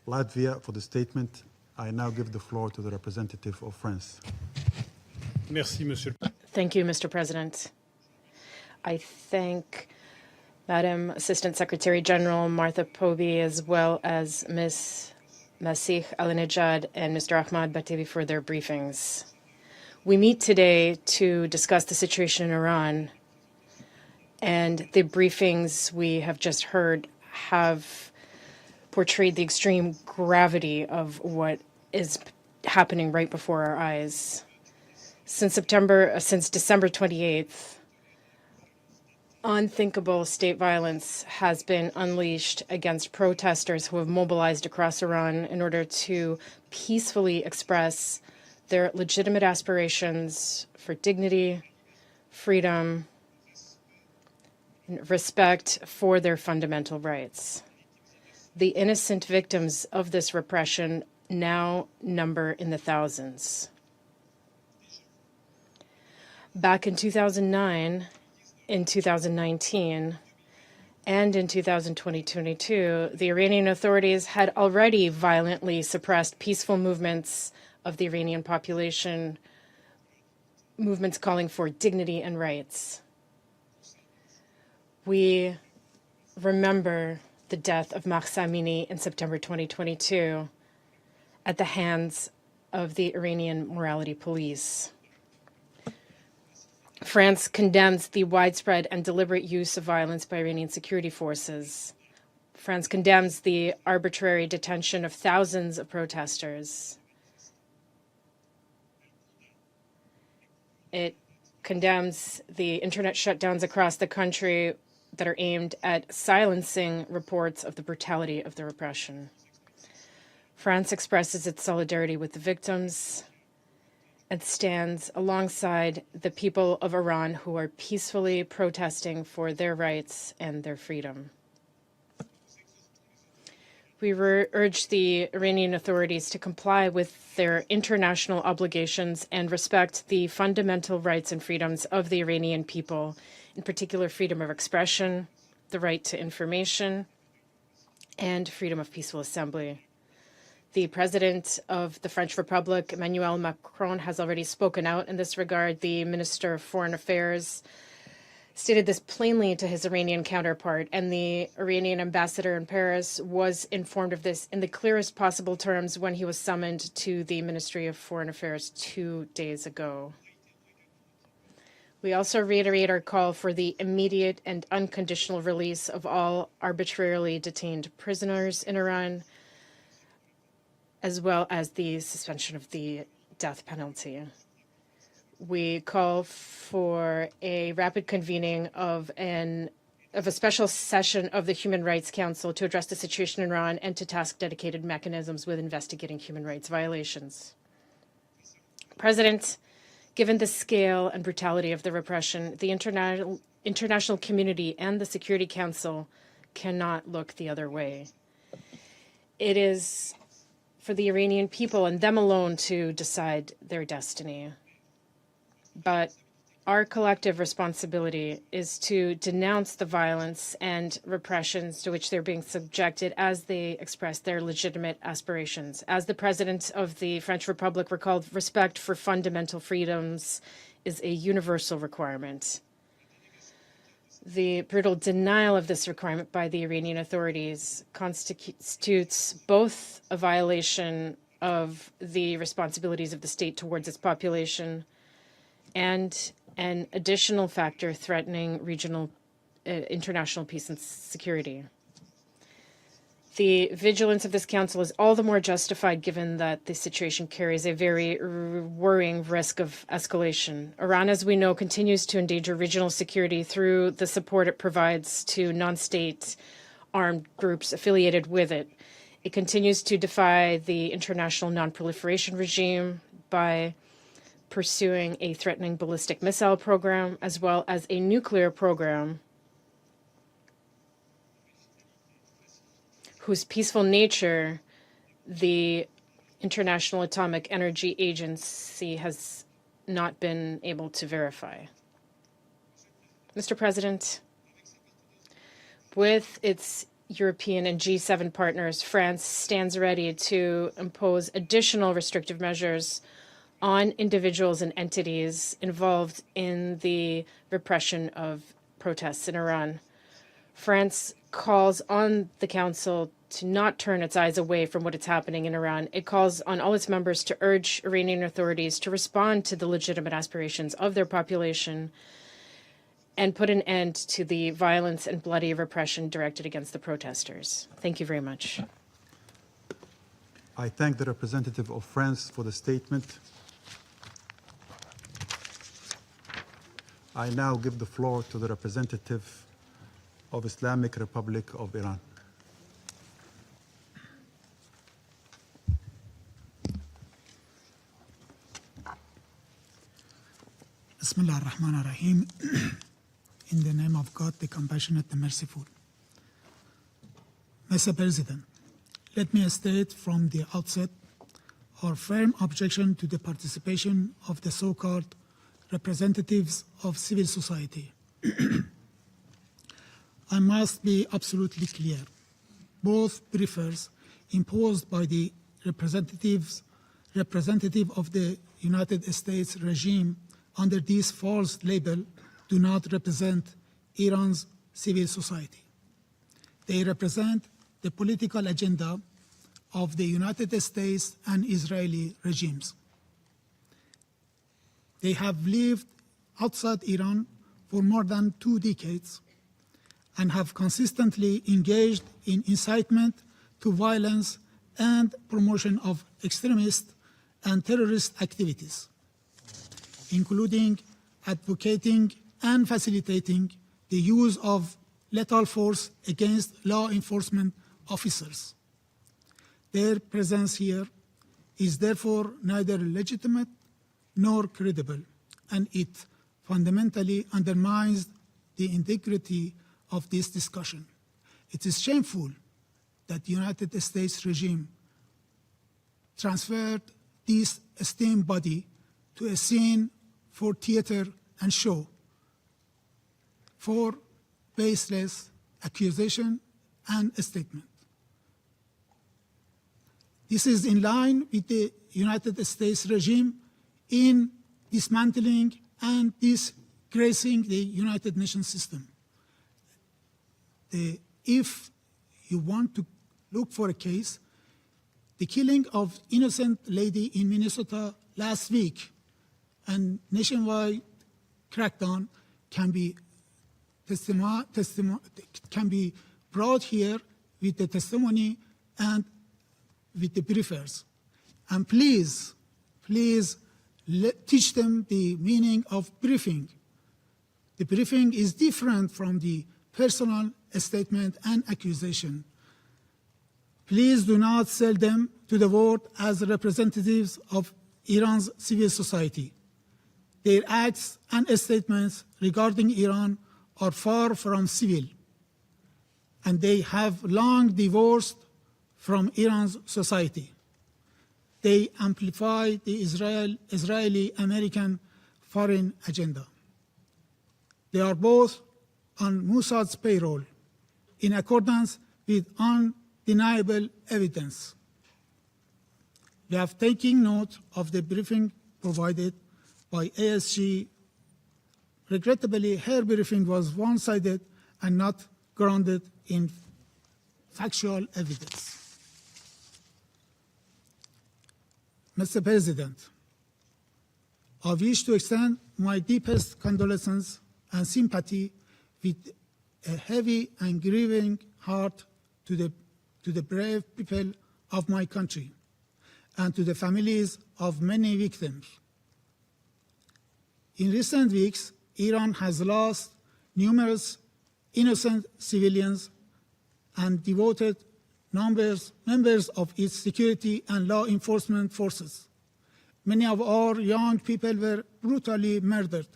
Latvia for the statement. I now give the floor to the representative of France. Merci, Monsieur. Thank you, Mr. President. I thank Madam Assistant Secretary General Martha Poby, as well as Ms. Masih, Alinejad, and Mr. Ahmad Batevi for their briefings. We meet today to discuss the situation in Iran, and the briefings we have just heard have portrayed the extreme gravity of what is happening right before our eyes. Since December 28th, unthinkable state violence has been unleashed against protesters who have mobilized across Iran in order to peacefully express their legitimate aspirations for dignity, freedom, and respect for their fundamental rights. The innocent victims of this repression now number in the thousands. Back in 2009, in 2019, and in 2022, the Iranian authorities had already violently suppressed peaceful movements of the Iranian population, movements calling for dignity and rights. We remember the death of Mahsa Amini in September 2022 at the hands of the Iranian morality police. France condemns the widespread and deliberate use of violence by Iranian security forces. France condemns the arbitrary detention of thousands of protesters. It condemns the internet shutdowns across the country that are aimed at silencing reports of the brutality of the repression. France expresses its solidarity with the victims and stands alongside the people of Iran who are peacefully protesting for their rights and their freedom. We urge the Iranian authorities to comply with their international obligations and respect the fundamental rights and freedoms of the Iranian people, in particular freedom of expression, the right to information, and freedom of peaceful assembly. The President of the French Republic, Emmanuel Macron, has already spoken out in this regard. The Minister of Foreign Affairs stated this plainly to his Iranian counterpart, and the Iranian ambassador in Paris was informed of this in the clearest possible terms when he was summoned to the Ministry of Foreign Affairs 2 days ago. We also reiterate our call for the immediate and unconditional release of all arbitrarily detained prisoners in Iran, as well as the suspension of the death penalty. We call for a rapid convening of a special session of the Human Rights Council to address the situation in Iran and to task dedicated mechanisms with investigating human rights violations. President, given the scale and brutality of the repression, the international community and the Security Council cannot look the other way. It is for the Iranian people and them alone to decide their destiny. But our collective responsibility is to denounce the violence and repressions to which they're being subjected as they express their legitimate aspirations. As the President of the French Republic recalled, respect for fundamental freedoms is a universal requirement. The brutal denial of this requirement by the Iranian authorities constitutes both a violation of the responsibilities of the state towards its population and an additional factor threatening regional international peace and security. The vigilance of this council is all the more justified given that the situation carries a very worrying risk of escalation. Iran, as we know, continues to endanger regional security through the support it provides to non-state armed groups affiliated with it. It continues to defy the international non-proliferation regime by pursuing a threatening ballistic missile program, as well as a nuclear program whose peaceful nature the International Atomic Energy Agency has not been able to verify. Mr. President, with its European and G7 partners, France stands ready to impose additional restrictive measures on individuals and entities involved in the repression of protests in Iran. France calls on the Council to not turn its eyes away from what is happening in Iran. It calls on all its members to urge Iranian authorities to respond to the legitimate aspirations of their population and put an end to the violence and bloody repression directed against the protesters. Thank you very much. I thank the representative of France for the statement. I now give the floor to the representative of Islamic Republic of Iran. Bismillah ar-Rahman ar-Rahim. In the name of God, the compassionate, the merciful. Mr. President, let me state from the outset our firm objection to the participation of the so-called representatives of civil society. I must be absolutely clear. Both briefers imposed by the representative of the United States regime under this false label do not represent Iran's civil society. They represent the political agenda of the United States and Israeli regimes. They have lived outside Iran for more than 2 decades and have consistently engaged in incitement to violence and promotion of extremist and terrorist activities, including advocating and facilitating the use of lethal force against law enforcement officers. Their presence here is therefore neither legitimate nor credible, and it fundamentally undermines the integrity of this discussion. It is shameful that the United States regime transferred this esteemed body to a scene for theater and show, for baseless accusation and statement. This is in line with the United States regime in dismantling and disgracing the United Nations system. If you want to look for a case, the killing of innocent lady in Minnesota last week and nationwide crackdown can be brought here with the testimony and with the briefers And please teach them the meaning of briefing. The briefing is different from the personal statement and accusation. Please do not sell them to the world as representatives of Iran's civil society. Their acts and statements regarding Iran are far from civil, and they have long divorced from Iran's society. They amplify the Israeli-American foreign agenda. They are both on Mossad's payroll in accordance with undeniable evidence. We have taken note of the briefing provided by ASG. Regrettably, her briefing was one-sided and not grounded in factual evidence. Mr. President, I wish to extend my deepest condolences and sympathy with a heavy and grieving heart to the brave people of my country and to the families of many victims. In recent weeks, Iran has lost numerous innocent civilians and devoted members of its security and law enforcement forces. Many of our young people were brutally murdered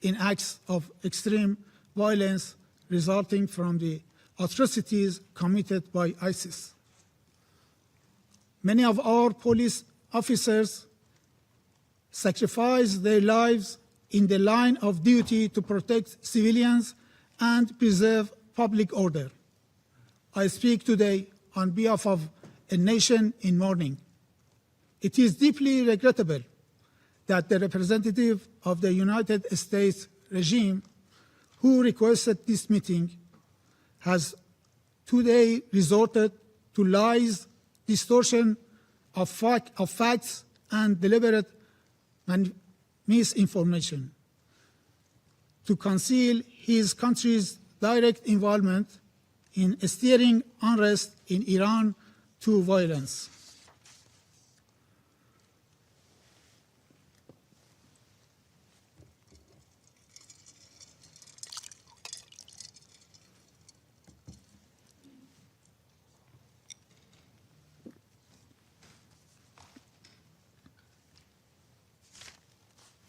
in acts of extreme violence resulting from the atrocities committed by ISIS. Many of our police officers sacrificed their lives in the line of duty to protect civilians and preserve public order. I speak today on behalf of a nation in mourning. It is deeply regrettable that the representative of the United States regime who requested this meeting has today resorted to lies, distortion of facts, and deliberate misinformation to conceal his country's direct involvement in steering unrest in Iran to violence.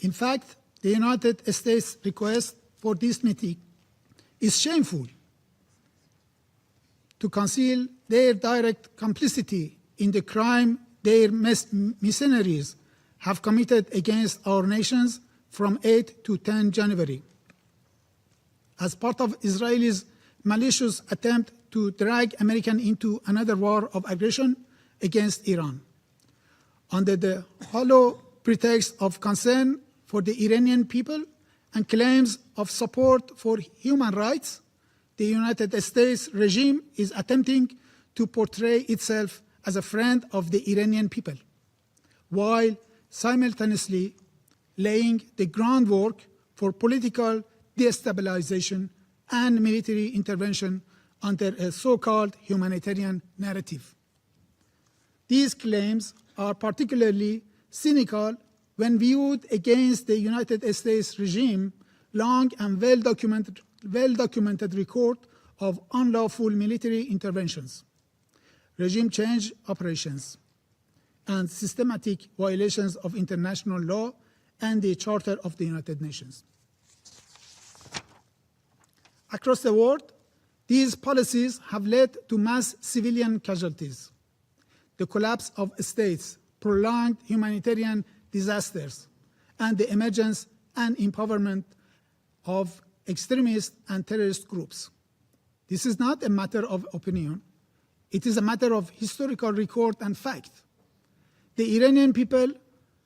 In fact, the United States request for this meeting is shameful. To conceal their direct complicity in the crime their mercenaries have committed against our nations from 8 to 10 January. As part of Israel's malicious attempt to drag Americans into another war of aggression against Iran. Under the hollow pretext of concern for the Iranian people and claims of support for human rights, the United States regime is attempting to portray itself as a friend of the Iranian people, while simultaneously laying the groundwork for political destabilization and military intervention under a so-called humanitarian narrative. These claims are particularly cynical when viewed against the United States regime long and well-documented record of unlawful military interventions, regime change operations, and systematic violations of international law and the Charter of the United Nations. Across the world, these policies have led to mass civilian casualties, the collapse of states, prolonged humanitarian disasters, and the emergence and empowerment of extremist and terrorist groups. This is not a matter of opinion. It is a matter of historical record and fact. The Iranian people,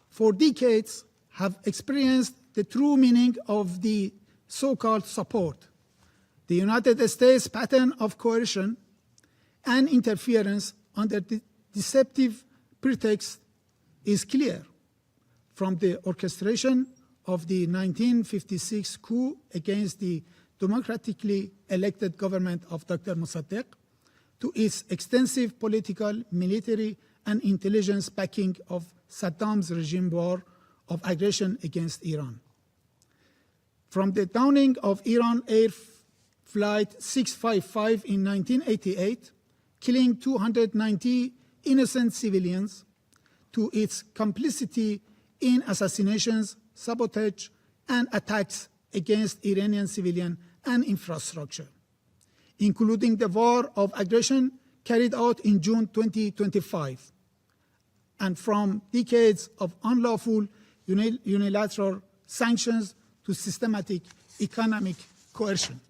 for decades, have experienced the true meaning of the so-called support. The United States pattern of coercion and interference under the deceptive pretext is clear, from the orchestration of the 1956 coup against the democratically elected government of Dr. Mossadegh to its extensive political, military, and intelligence backing of Saddam's regime war of aggression against Iran. From the downing of Iran Air Flight 655 in 1988, killing 290 innocent civilians, to its complicity in assassinations, sabotage, and attacks against Iranian civilian and infrastructure, including the war of aggression carried out in June 2025, and from decades of unlawful unilateral sanctions to systematic economic coercion.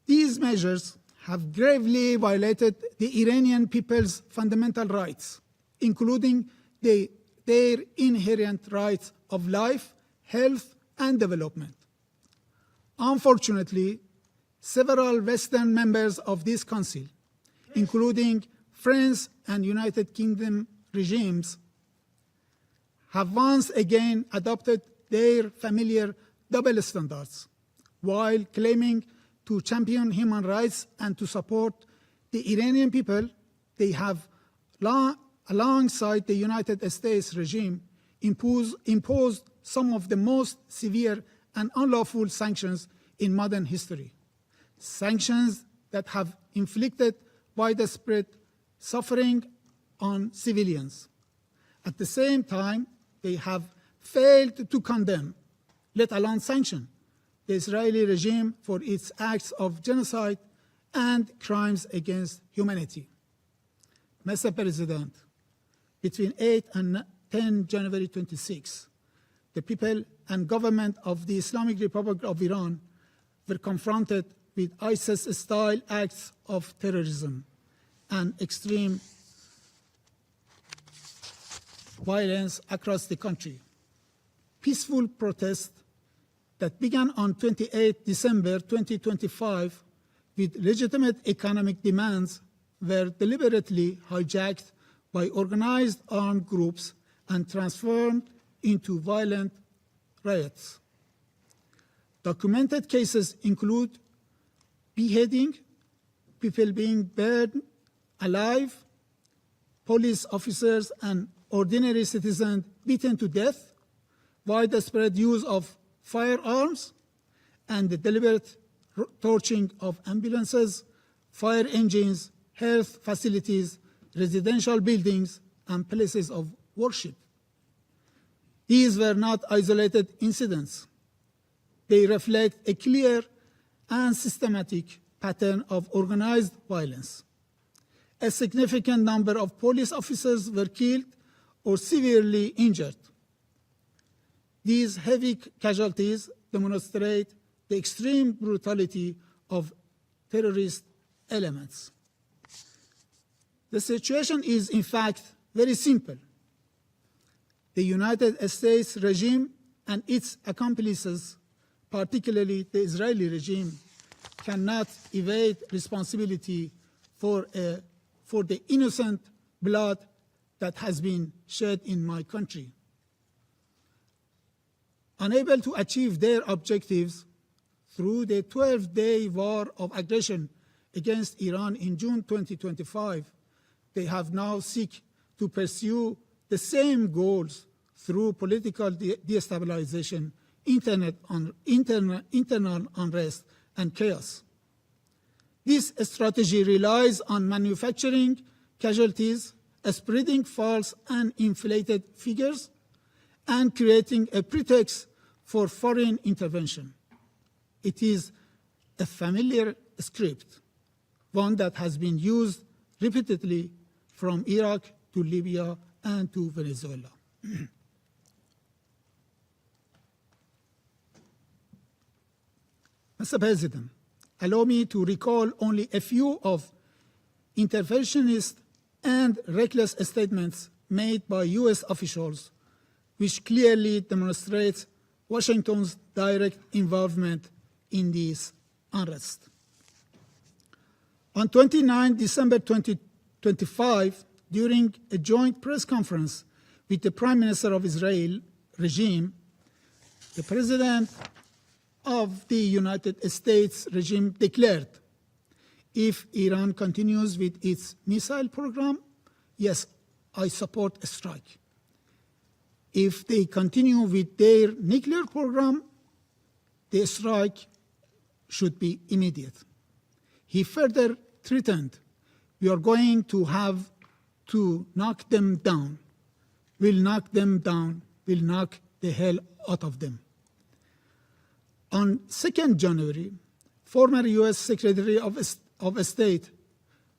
These measures have gravely violated the Iranian people's fundamental rights, including their inherent rights of life, health, and development. Unfortunately, several Western members of this Council, including France and United Kingdom regimes, have once again adopted their familiar double standards, while claiming to champion human rights and to support the Iranian people. They have, alongside the United States regime, imposed some of the most severe and unlawful sanctions in modern history. Sanctions that have inflicted widespread suffering on civilians. At the same time, they have failed to condemn, let alone sanction, the Israeli regime for its acts of genocide and crimes against humanity. Mr. President, between 8 and 10 January 26, the people and government of the Islamic Republic of Iran were confronted with ISIS-style acts of terrorism and extreme violence across the country. Peaceful protests that began on 28 December 2025 with legitimate economic demands were deliberately hijacked by organized armed groups and transformed into violent riots. Documented cases include beheading, people being burned alive, police officers and ordinary citizens beaten to death, widespread use of firearms, and the deliberate torching of ambulances, fire engines, health facilities, residential buildings, and places of worship. These were not isolated incidents. They reflect a clear and systematic pattern of organized violence. A significant number of police officers were killed or severely injured. These heavy casualties demonstrate the extreme brutality of terrorist elements. The situation is, in fact, very simple. The United States regime and its accomplices, particularly the Israeli regime, cannot evade responsibility for the innocent blood that has been shed in my country. Unable to achieve their objectives through the 12-day war of aggression against Iran in June 2025, they have now sought to pursue the same goals through political destabilization, internal unrest, and chaos. This strategy relies on manufacturing casualties, spreading false and inflated figures, and creating a pretext for foreign intervention. It is a familiar script, one that has been used repeatedly from Iraq to Libya and to Venezuela. Mr. President, allow me to recall only a few of interventionist and reckless statements made by U.S. officials, which clearly demonstrates Washington's direct involvement in this unrest. On 29 December 2025, during a joint press conference with the Prime Minister of Israel regime, the President of the United States regime declared, If Iran continues with its missile program, yes, I support a strike. If they continue with their nuclear program, the strike should be immediate. He further threatened, we are going to have to knock them down. We'll knock them down. We'll knock the hell out of them. On 2nd January, former U.S. Secretary of State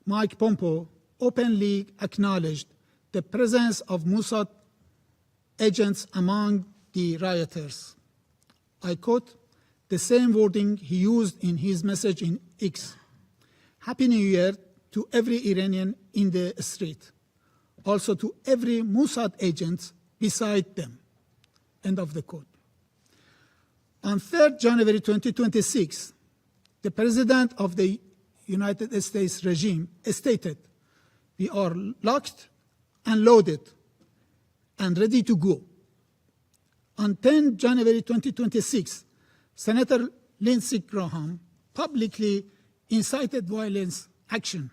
Mike Pompeo openly acknowledged the presence of Mossad agents among the rioters. I quote the same wording he used in his message in X. Happy New Year to every Iranian in the street, also to every Mossad agent beside them. End of the quote. On 3rd January 2026, the President of the United States regime stated, we are locked and loaded and ready to go. On 10 January 2026, Senator Lindsey Graham publicly incited violence action,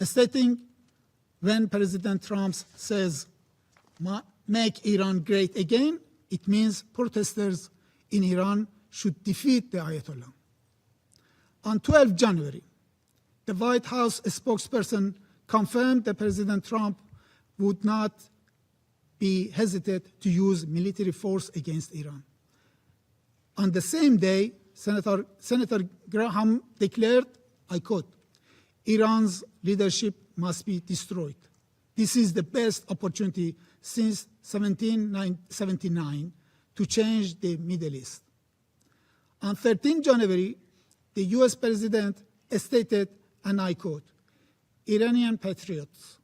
stating when President Trump says, make Iran great again, it means protesters in Iran should defeat the Ayatollah. On 12 January, the White House spokesperson confirmed that President Trump would not be hesitant to use military force against Iran. On the same day, Senator Graham declared, I quote, Iran's leadership must be destroyed. This is the best opportunity since 1779 to change the Middle East. On 13 January, the US President stated, and I quote, Iranian patriots,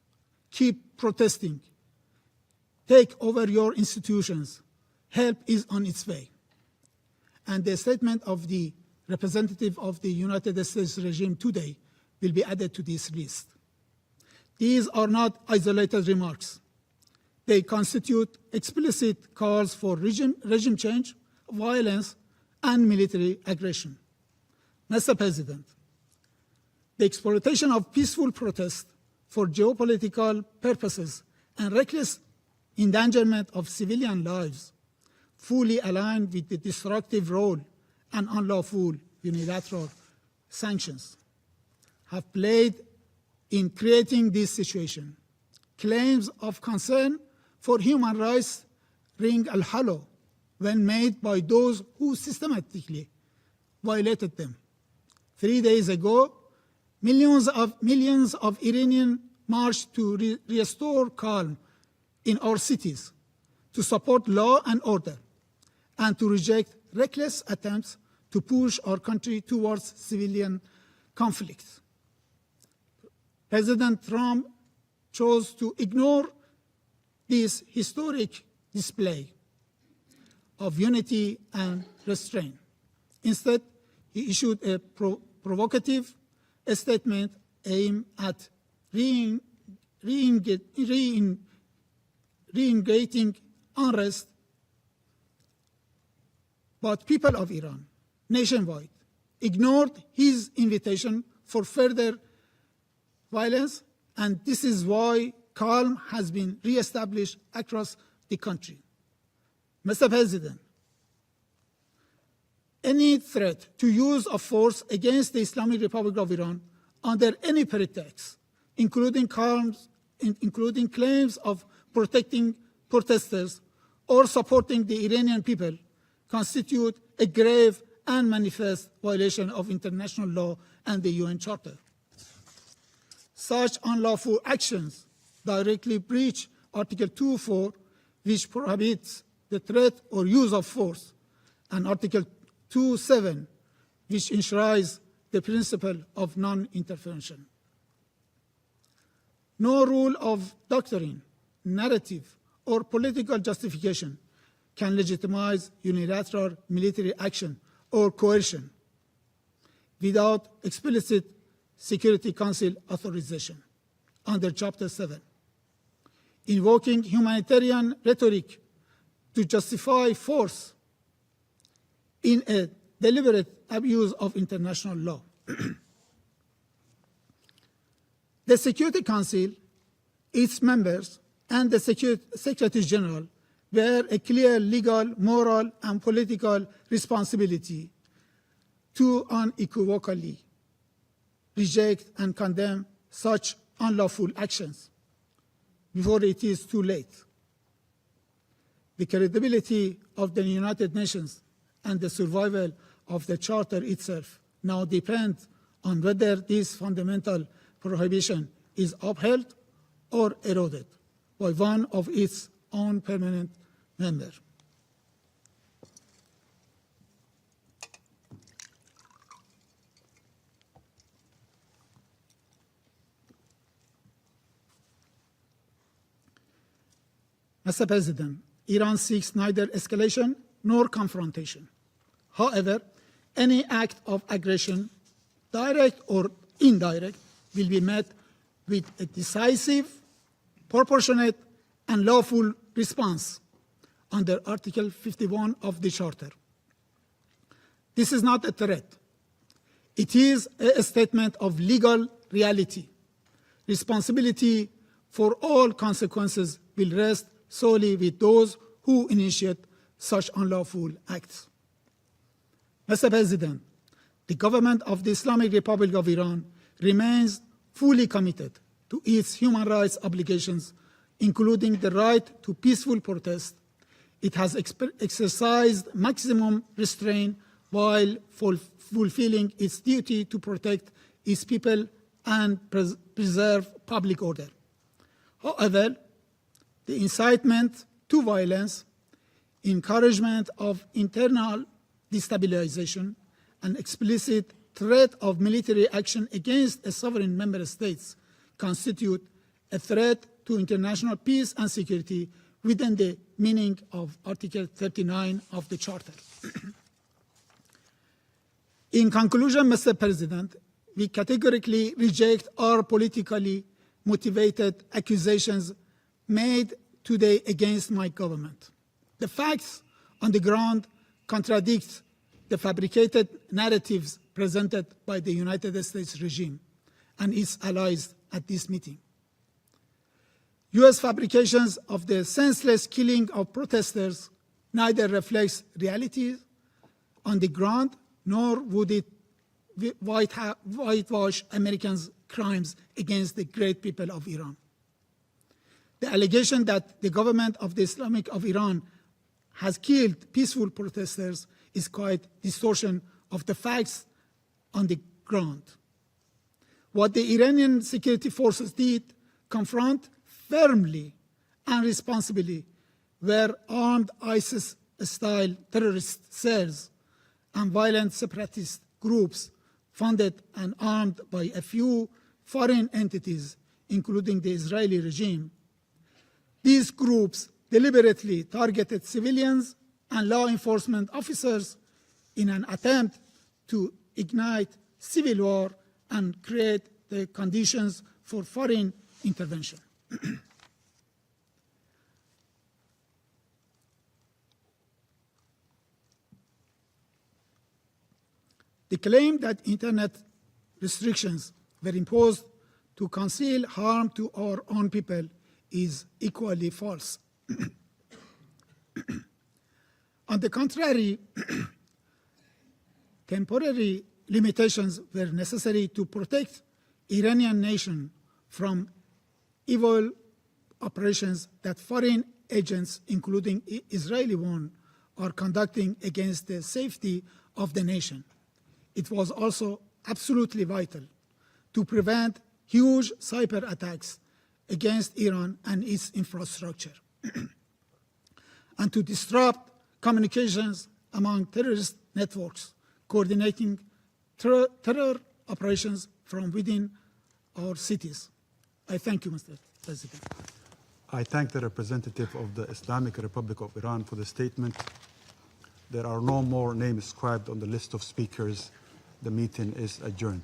keep protesting. Take over your institutions. Help is on its way. And the statement of the representative of the United States regime today will be added to this list. These are not isolated remarks. They constitute explicit calls for regime change, violence, and military aggression. Mr. President, the exploitation of peaceful protest for geopolitical purposes and reckless endangerment of civilian lives fully aligned with the destructive role and unlawful unilateral sanctions have played in creating this situation. Claims of concern for human rights ring hollow when made by those who systematically violated them. 3 days ago, millions of Iranians marched to restore calm in our cities, to support law and order, and to reject reckless attempts to push our country towards civilian conflict. President Trump chose to ignore this historic display of unity and restraint. Instead, he issued a provocative statement aimed at reinvigorating unrest. But people of Iran, nationwide, ignored his invitation for further violence, and this is why calm has been reestablished across the country. Mr. President, any threat to use of force against the Islamic Republic of Iran under any pretext, including claims of protecting protesters or supporting the Iranian people, constitute a grave and manifest violation of international law and the UN Charter. Such unlawful actions directly breach Article 2.4, which prohibits the threat or use of force, and Article 2.7, which enshrines the principle of non-intervention. No rule of doctrine, narrative, or political justification can legitimize unilateral military action or coercion without explicit Security Council authorization under Chapter 7. Invoking humanitarian rhetoric to justify force in a deliberate abuse of international law. The Security Council, its members, and the Secretary General bear a clear legal, moral, and political responsibility to unequivocally reject and condemn such unlawful actions before it is too late. The credibility of the United Nations and the survival of the Charter itself now depend on whether this fundamental prohibition is upheld or eroded by one of its own permanent members. Mr. President, Iran seeks neither escalation nor confrontation. However, any act of aggression, direct or indirect, will be met with a decisive, proportionate, and lawful response under Article 51 of the Charter. This is not a threat. It is a statement of legal reality. Responsibility for all consequences will rest solely with those who initiate such unlawful acts. Mr. President, the government of the Islamic Republic of Iran remains fully committed to its human rights obligations, including the right to peaceful protest. It has exercised maximum restraint while fulfilling its duty to protect its people and preserve public order. However, the incitement to violence, encouragement of internal destabilization, and explicit threat of military action against a sovereign member states constitute a threat to international peace and security within the meaning of Article 39 of the Charter. In conclusion, Mr. President, we categorically reject all politically motivated accusations made today against my government. The facts on the ground contradict the fabricated narratives presented by the United States regime and its allies at this meeting. U.S. fabrications of the senseless killing of protesters neither reflects reality on the ground nor would it whitewash Americans' crimes against the great people of Iran. The allegation that the government of the Islamic of Iran has killed peaceful protesters is quite distortion of the facts on the ground. What the Iranian security forces did confront firmly and responsibly were armed ISIS-style terrorist cells and violent separatist groups funded and armed by a few foreign entities, including the Israeli regime. These groups deliberately targeted civilians and law enforcement officers in an attempt to ignite civil war and create the conditions for foreign intervention. The claim that internet restrictions were imposed to conceal harm to our own people is equally false. On the contrary, temporary limitations were necessary to protect Iranian nation from evil operations that foreign agents, including Israeli one, are conducting against the safety of the nation. It was also absolutely vital to prevent huge cyber attacks against Iran and its infrastructure, and to disrupt communications among terrorist networks, coordinating terror operations from within our cities. I thank you, Mr. President. I thank the representative of the Islamic Republic of Iran for the statement. There are no more names inscribed on the list of speakers. The meeting is adjourned.